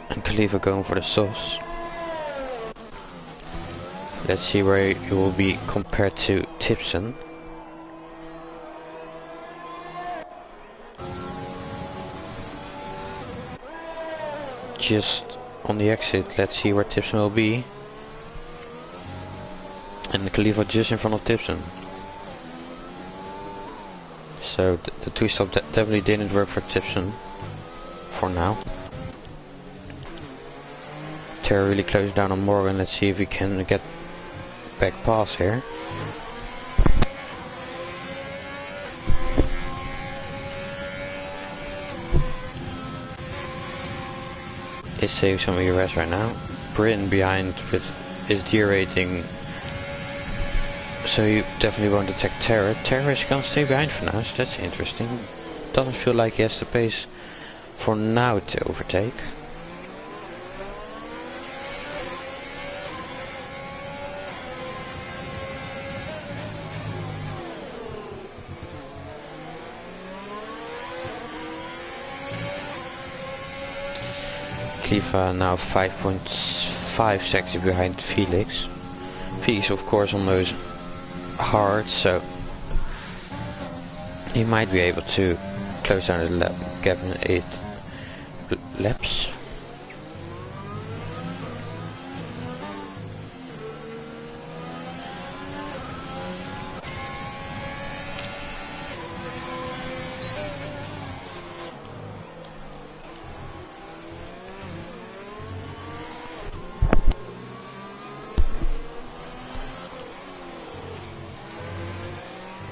And Khalifa going for the softs. Let's see where he will be compared to Tipson. Just on the exit, let's see where Tipson will be. And Khalifa just in front of Tipson. So the two-stop definitely didn't work for Tipson for now. Terror really closed down on Morgan. Let's see if he can get back pass here. Is saving some ERS right now. Bryn behind with his derating. So you definitely won't attack Terror. Terror is gonna stay behind for now, so that's interesting. Doesn't feel like he has the pace for now to overtake. Kliva now 5.5 seconds behind Felix. Felix of course on those hards, so he might be able to close down the gap in 8 laps.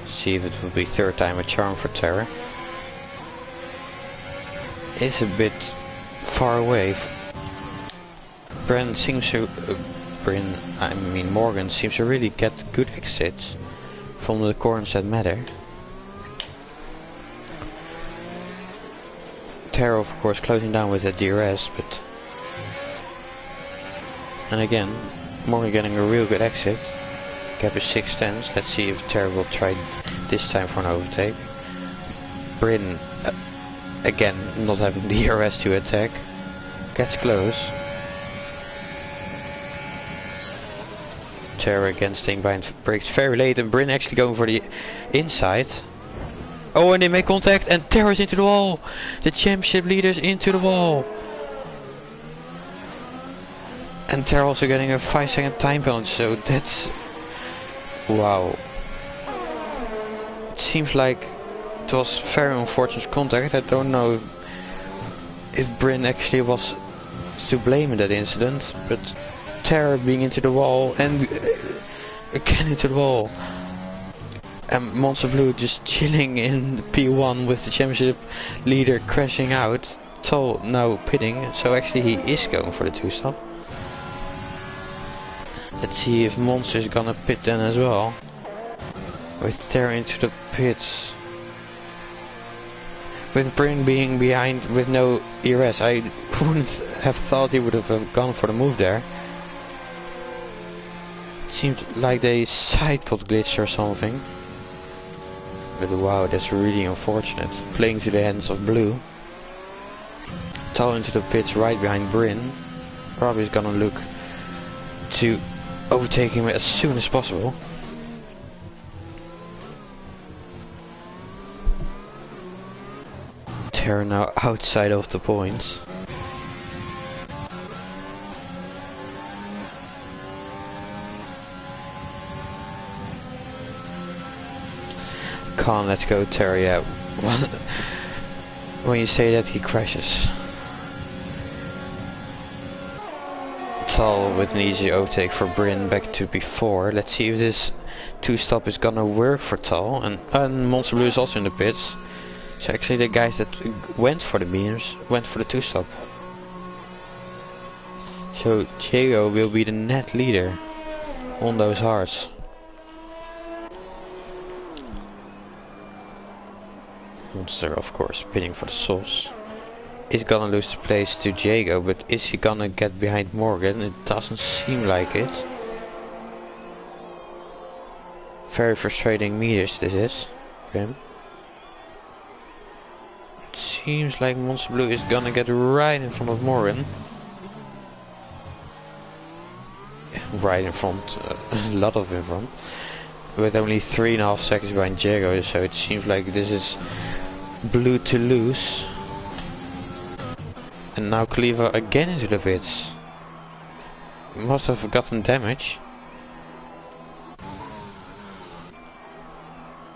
See if it will be third time a charm for Terra. It's a bit far away. Morgan seems to really get good exits from the corners that matter. Terra of course closing down with a DRS, but and again Morgan getting a real good exit. Gap is 6/10. Let's see if Terra will try this time for an overtake. Bryn again not having the DRS to attack. Gets close. Terra again staying behind, brakes very late, and Bryn actually going for the inside. Oh, and they make contact, and Terra's into the wall. The championship leaders into the wall. And Terra also getting a 5-second time penalty, so that's... wow. It seems like it was very unfortunate contact. I don't know if Bryn actually was to blame in that incident, but Terra being into the wall and again into the wall. And Monster Blue just chilling in the P1 with the championship leader crashing out. Toll now pitting, so actually he is going for the 2-stop. Let's see if Monster is gonna pit then as well. With Terra into the pits. With Bryn being behind with no ERS, I wouldn't have thought he would have gone for the move there. It seemed like they sidepod glitched or something. But wow, that's really unfortunate. Playing to the hands of Blue. Toll into the pits right behind Bryn. Probably is gonna look to overtake him as soon as possible. Terra now outside of the points. Let's go Terra. Yeah. When you say that, he crashes. Toll with an easy overtake for Bryn back to before. Let's see if this 2-stop is gonna work for Toll. And Monster Blue is also in the pits. So actually the guys that went for the beaners went for the 2-stop. So Diego will be the net leader on those hards. Monster of course pitting for the sauce. Is gonna lose the place to Diego, but is he gonna get behind Morgan? It doesn't seem like it. Very frustrating meters this is for him. It seems like Monster Blue is gonna get right in front of Morgan. Right in front, a lot of in front. With only 3.5 seconds behind Diego, so it seems like this is Blue to lose. And now Cleaver again into the pits. Must have gotten damage.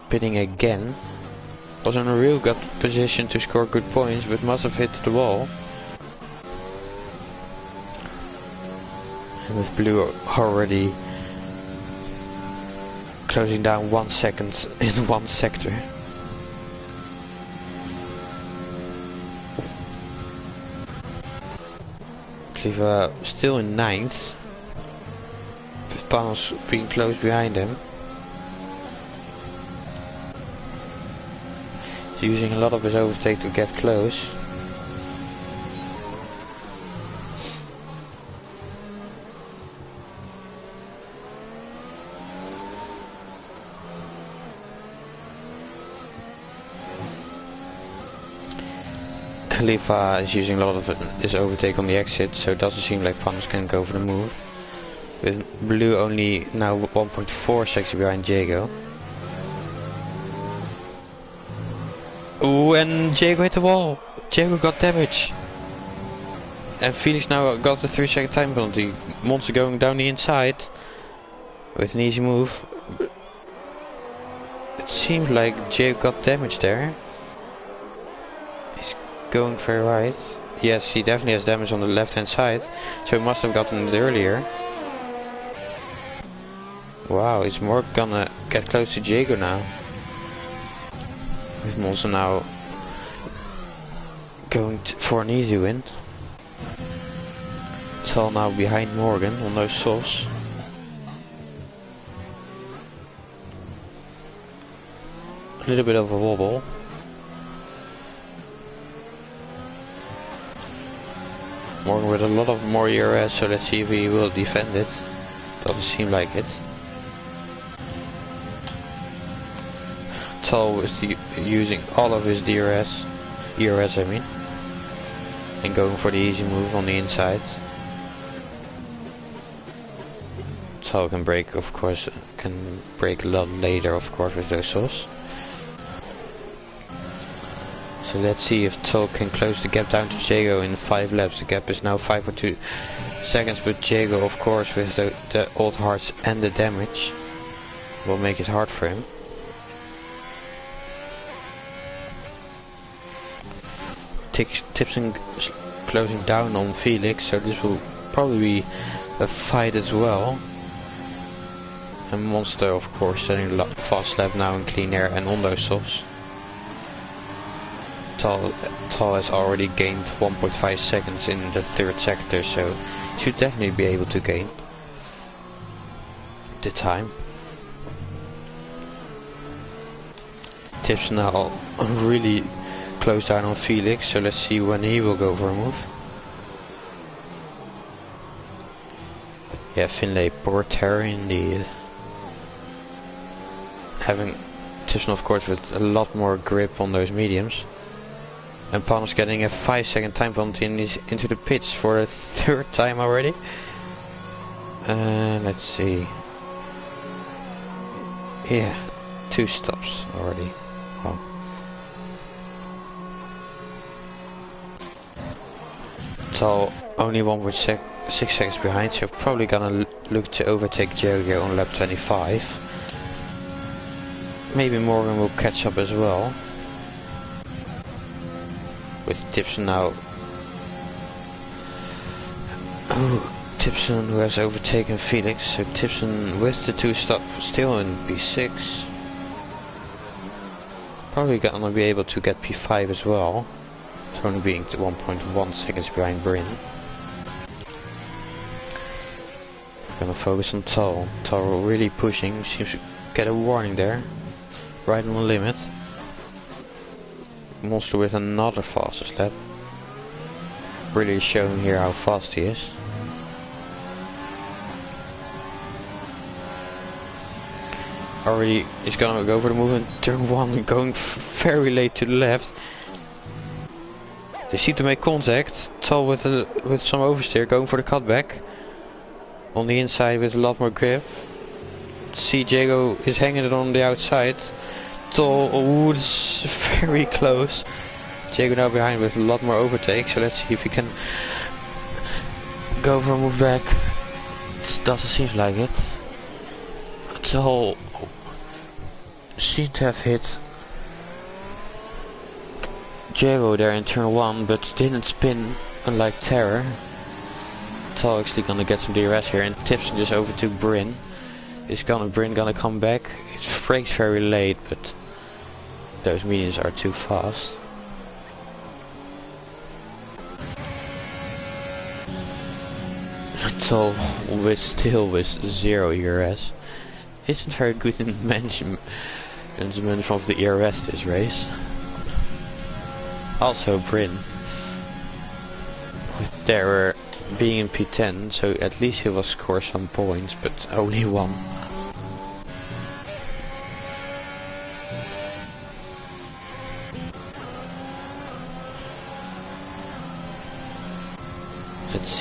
Pitting again. Was in a real good position to score good points, but must have hit the wall. And with Blue already closing down 1 second in one sector. Cleaver still in 9th. With Panos being close behind him. He's using a lot of his overtake to get close. Khalifa is using a lot of his overtake on the exit, so it doesn't seem like Panos can go for the move. With Blue only now 1.4 seconds behind Jago. Ooh, and Jago hit the wall. Jago got damage. And Felix now got the 3-second time penalty. Monster going down the inside with an easy move. It seems like Jago got damage there. He's going very right. Yes, he definitely has damage on the left hand side, so he must have gotten it earlier. Wow, he's more gonna get close to Jago now. With Monster now going for an easy win. Tal now behind Morgan on those softs. A little bit of a wobble. Morgan with a lot of more ERS, so let's see if he will defend it. Doesn't seem like it. Tal is using all of his ERS I mean, and going for the easy move on the inside. Tal can break, of course, can break a lot later, of course, with those sauce. So let's see if Tal can close the gap down to Jago in 5 laps. The gap is now 5.2 seconds, but Jago, of course, with the old hearts and the damage, will make it hard for him. Tipson closing down on Felix, so this will probably be a fight as well. And Monster, of course, setting a fast lap now in clean air and on those softs. Tal has already gained 1.5 seconds in the 3rd sector, so should definitely be able to gain the time. Tips now really close down on Felix, so let's see when he will go for a move. Yeah, Finlay, poor terror indeed. Having Tipson, of course, with a lot more grip on those mediums. And Panos getting a 5-second time penalty into the pits for the 3rd time already. Let's see. Yeah, 2 stops already. Wow. Tal only 1.6 seconds behind, so probably gonna look to overtake Jago on lap 25. Maybe Morgan will catch up as well. With Tipson now. Oh, Tipson who has overtaken Felix, so Tipson with the 2 stop still in P6. Probably gonna be able to get P5 as well. It's only being 1.1 seconds behind Bryn. Gonna focus on Tal. Tal really pushing, seems to get a warning there. Right on the limit. Monster with another fastest lap. Really showing here how fast he is. Already is gonna go for the move in turn 1, going very late to the left. They seem to make contact. Tal with some oversteer, going for the cutback. On the inside with a lot more grip. See Jago is hanging it on the outside. Tal, oh, it's very close. Jago now behind with a lot more overtake, so let's see if he can go for a move back. It doesn't seem like it. Tal seemed to have hit Jago there in turn 1, but didn't spin, unlike Terror. Tal actually gonna get some DRS here, and Tipson just overtook Bryn. Bryn gonna come back. It brakes very late, but those mediums are too fast. Tal still with 0 ERS. Isn't very good in management of the ERS this race. Also Bryn with Terror being in P10, so at least he will score some points, but only 1.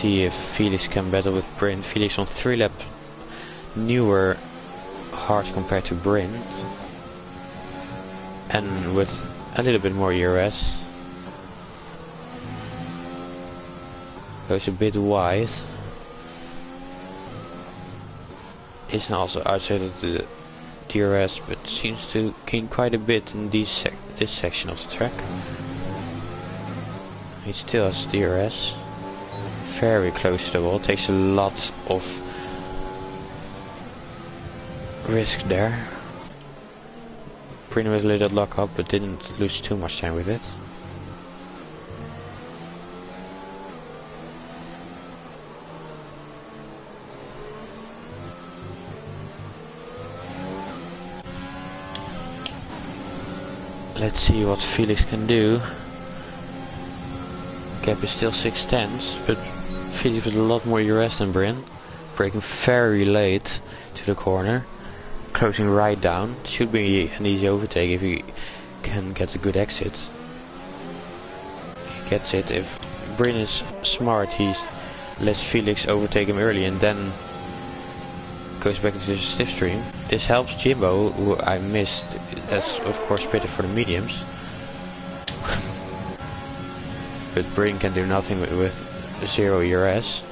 see if Felix can battle with Bryn. Felix on 3 lap newer hard compared to Bryn, and with a little bit more ERS. Goes a bit wide. Is also outside of the DRS, but seems to gain quite a bit in this section of the track. He still has DRS. Very close to the wall. Takes a lot of risk there. Bryn with a little lock up, but didn't lose too much time with it. Let's see what Felix can do. Gap is still 6/10, but Felix with a lot more ERS than Bryn. Braking very late to the corner. Closing right down. Should be an easy overtake if he can get a good exit. He gets it. If Bryn is smart, he lets Felix overtake him early and then goes back into the slipstream. This helps Jimbo, who I missed. That's of course better for the mediums. But Bryn can do nothing with 0 ERS.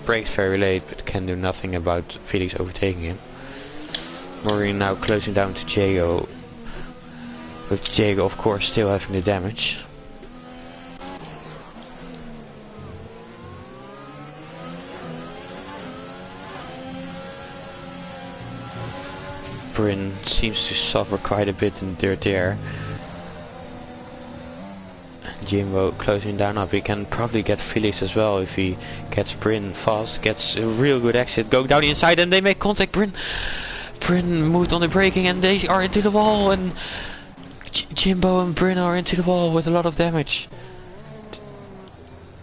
Brakes very late, but can do nothing about Felix overtaking him. Morgan now closing down to Jago, with Jago of course still having the damage. Bryn seems to suffer quite a bit in dirt air. Jimbo closing down up. He can probably get Felix as well if he gets Bryn fast. Gets a real good exit, going down the inside, and they make contact. Bryn moved on the braking and they are into the wall, and Jimbo and Bryn are into the wall with a lot of damage.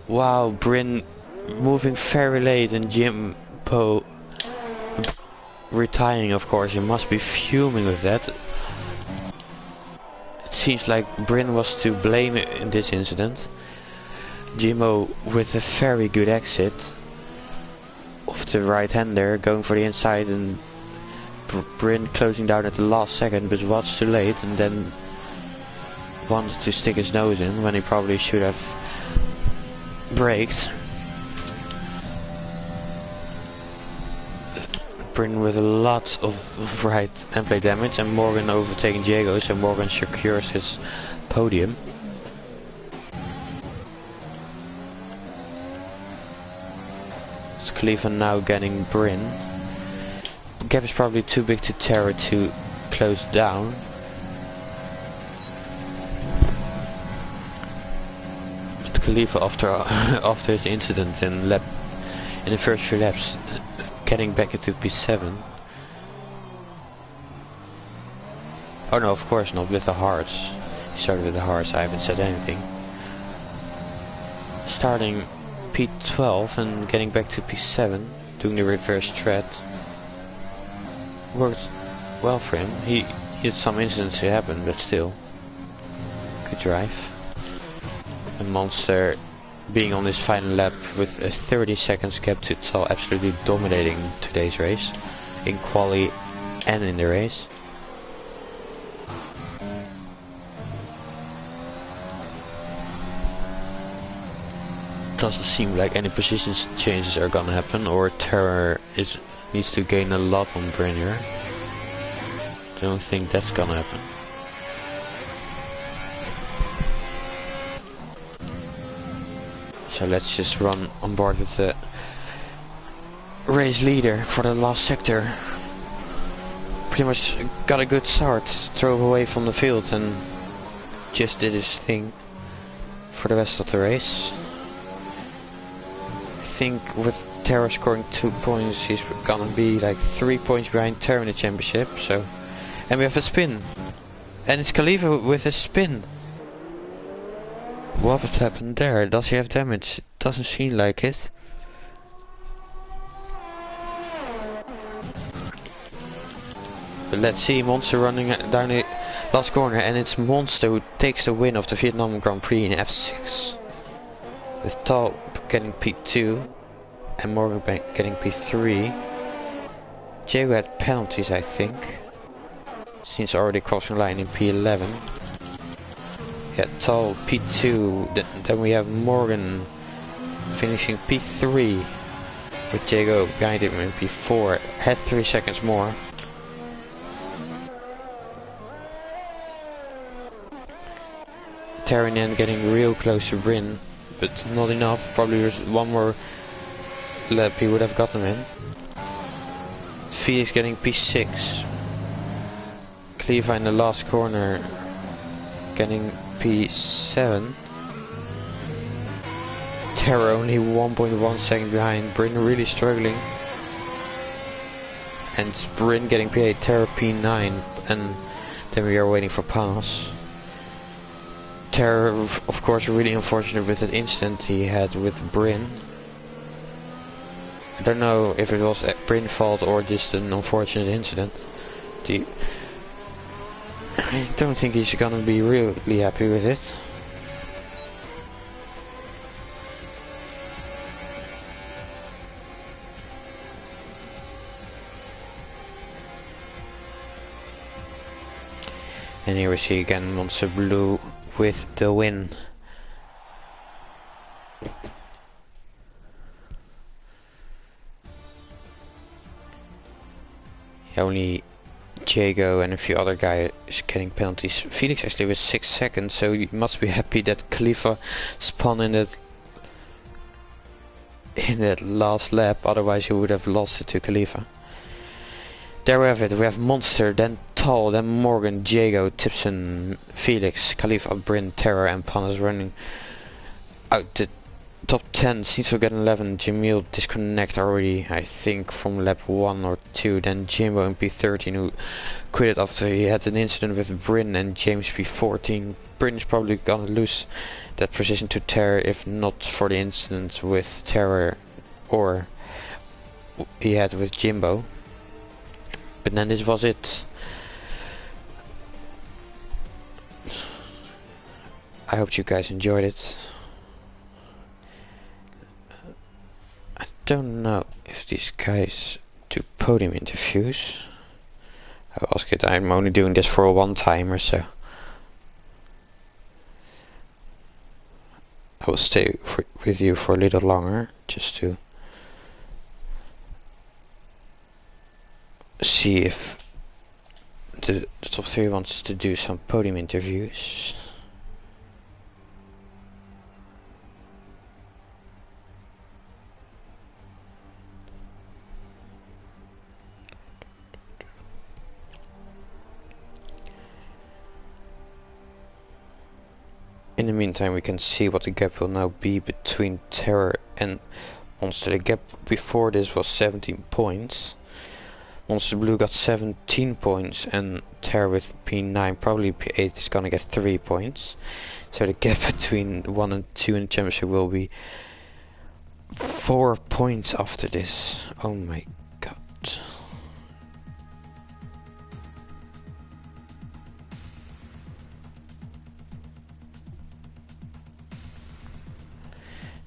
Wow, Bryn moving very late and Jimbo retiring, of course. You must be fuming with that. It seems like Bryn was to blame in this incident. Jimbo with a very good exit of the right hander, going for the inside, and Bryn closing down at the last second, but was too late, and then wanted to stick his nose in when he probably should have braked. Bryn with a lot of right end plate damage, and Morgan overtaking Jago, so Morgan secures his podium. Khalifa now getting Bryn. The gap is probably too big to Terra to close down. But Khalifa after his incident in the first few laps, getting back into P7. Oh no, of course not, with the hards. He started with the hards, I haven't said anything. Starting P12 and getting back to P7, doing the reverse thread. Worked well for him. He had some incidents to happen, but still. Good drive. And Monster being on his final lap with a 30 seconds gap to Tal, absolutely dominating today's race, in quali and in the race. Doesn't seem like any position changes are gonna happen, or Terror needs to gain a lot on Bryn here. Don't think that's gonna happen. So let's just run on board with the race leader for the last sector. Pretty much got a good start, drove away from the field and just did his thing for the rest of the race. I think with Terra scoring 2 points, he's gonna be like 3 points behind Terra in the championship. So, and we have a spin, and it's Khalifa with a spin. What happened there? Does he have damage? Doesn't seem like it. But let's see Monster running down the last corner, and it's Monster who takes the win of the Vietnam Grand Prix in F6. With Tal getting P2. and Morgan getting P3. Jago had penalties, I think, since already crossing line in P11. Yeah, Tal P2, then we have Morgan finishing P3 with Jago behind him in P4, had 3 seconds more. Taranen getting real close to Bryn, but not enough. Probably there's one more lap he would have gotten in. Felix getting P6. Cleva in the last corner getting P7. Tara only 1.1 second behind. Bryn really struggling. And Bryn getting P8, Tara P9, and then we are waiting for pass. Tara, of course, really unfortunate with that incident he had with Bryn. I don't know if it was Bryn's fault or just an unfortunate incident. I don't think he's gonna be really happy with it. And here we see again Monster Blue with the win. Only Jago and a few other guys getting penalties. Felix actually was 6 seconds, so you must be happy that Khalifa spun in that last lap, otherwise you would have lost it to Khalifa. There we have it. We have Monster, then Tal, then Morgan, Jago, Tipson, Felix, Khalifa, Bryn, Terror, and Panas running out the top 10. Cecil getting 11, Jamil disconnect already, I think, from lap 1 or 2. Then Jimbo in P13, who quit after he had an incident with Bryn, and James P14. Bryn is probably gonna lose that position to Terror if not for the incident with Terror or he had with Jimbo. But then this was it. I hope you guys enjoyed it. I don't know if these guys do podium interviews. I'll ask it. I'm only doing this for a one-timer, so I will stay with you for a little longer, just to see if the top 3 wants to do some podium interviews. In the meantime, we can see what the gap will now be between Terror and Monster. The gap before this was 17 points. Monster Blue got 17 points, and Terror with P9, probably P8, is gonna get 3 points. So the gap between 1 and 2 in the championship will be 4 points after this. Oh my god.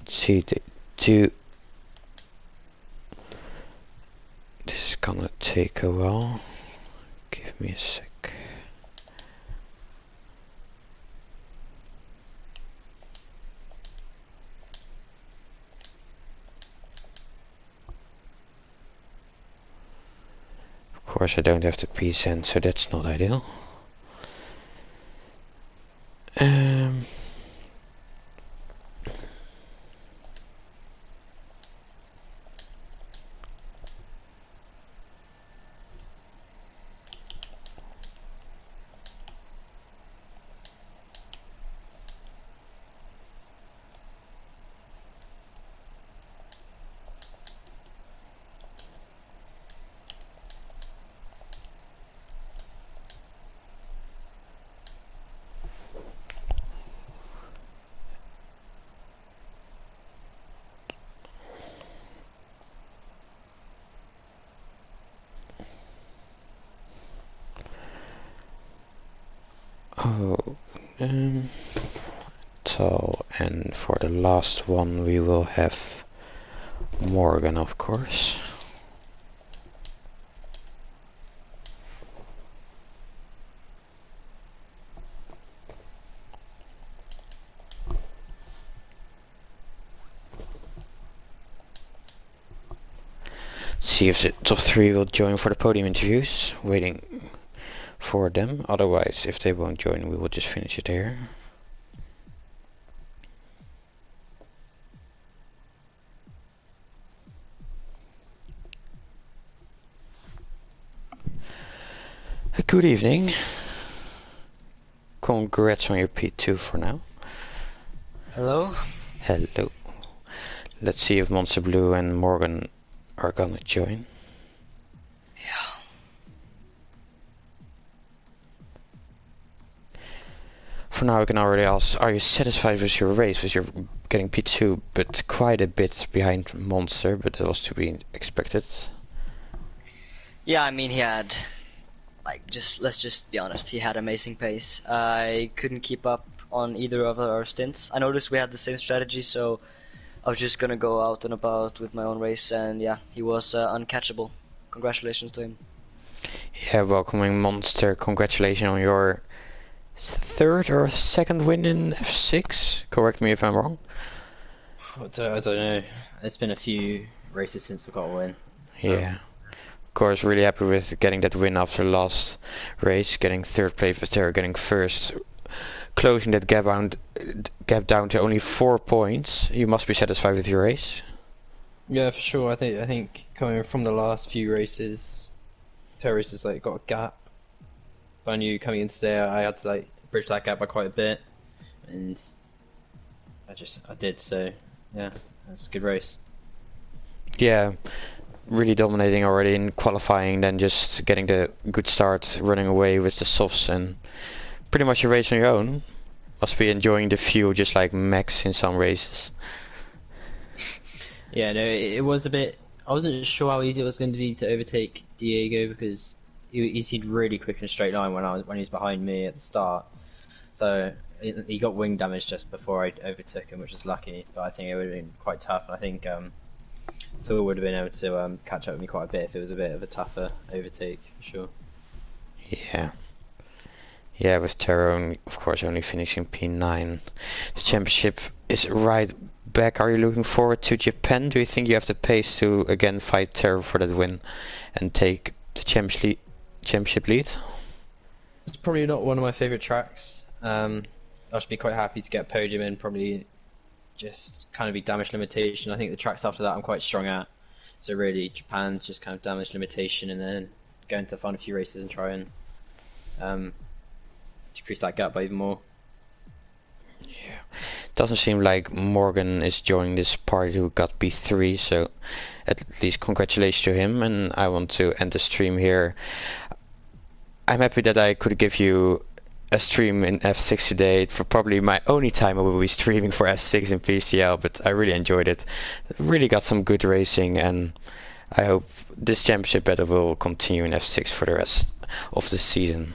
Let's see, the two. This is gonna take a while. Give me a sec. Of course I don't have the PSN, so that's not ideal. So, and for the last one we will have Morgan, of course. See if the top 3 will join for the podium interviews. Waiting for them. Otherwise, if they won't join, we will just finish it here. Good evening. Congrats on your P2 for now. Hello. Hello. Let's see if Monster Blue and Morgan are gonna join. Yeah. For now, I can already ask, are you satisfied with your race? Because you're getting P2, but quite a bit behind Monster, but that was to be expected. Yeah, I mean, he had, let's just be honest, he had amazing pace. I couldn't keep up on either of our stints. I noticed we had the same strategy, so I was just gonna go out and about with my own race, and yeah, he was uncatchable. Congratulations to him. Yeah, welcoming Monster. Congratulations on your 3rd or 2nd win in F6. Correct me if I'm wrong. I don't know. It's been a few races since I got a win. Yeah. Of course, really happy with getting that win after last race, getting 3rd place with Terra, getting 1st, closing that gap down to only 4 points. You must be satisfied with your race. Yeah, for sure. I think coming from the last few races, Terrace has got a gap. So I knew coming in today I had to bridge that gap by quite a bit, and I did. So yeah, it's a good race. Yeah, really dominating already in qualifying, then just getting the good start, running away with the softs, and pretty much a race on your own. Must be enjoying the view just like Max in some races. Yeah, no, it was a bit. I wasn't sure how easy it was going to be to overtake Diego because he seemed really quick in a straight line when he was behind me at the start. So he got wing damage just before I overtook him, which was lucky. But I think it would have been quite tough. I think Phil would have been able to catch up with me quite a bit if it was a bit of a tougher overtake for sure. Yeah. Yeah, with Tyrone, of course, only finishing P9. The championship is right back. Are you looking forward to Japan? Do you think you have the pace to again fight Terror for that win and take the championship lead? It's probably not one of my favourite tracks. I should be quite happy to get podium in, probably just kind of be damage limitation. I think the tracks after that I'm quite strong at. So really, Japan's just kind of damage limitation, and then going to find a few races and try and decrease that gap by even more. Yeah, doesn't seem like Morgan is joining this party who got P3, so at least congratulations to him. And I want to end the stream here. I'm happy that I could give you a stream in F6 today for probably my only time I will be streaming for F6 in PSGL, but I really enjoyed it. Really got some good racing, and I hope this championship battle will continue in F6 for the rest of the season.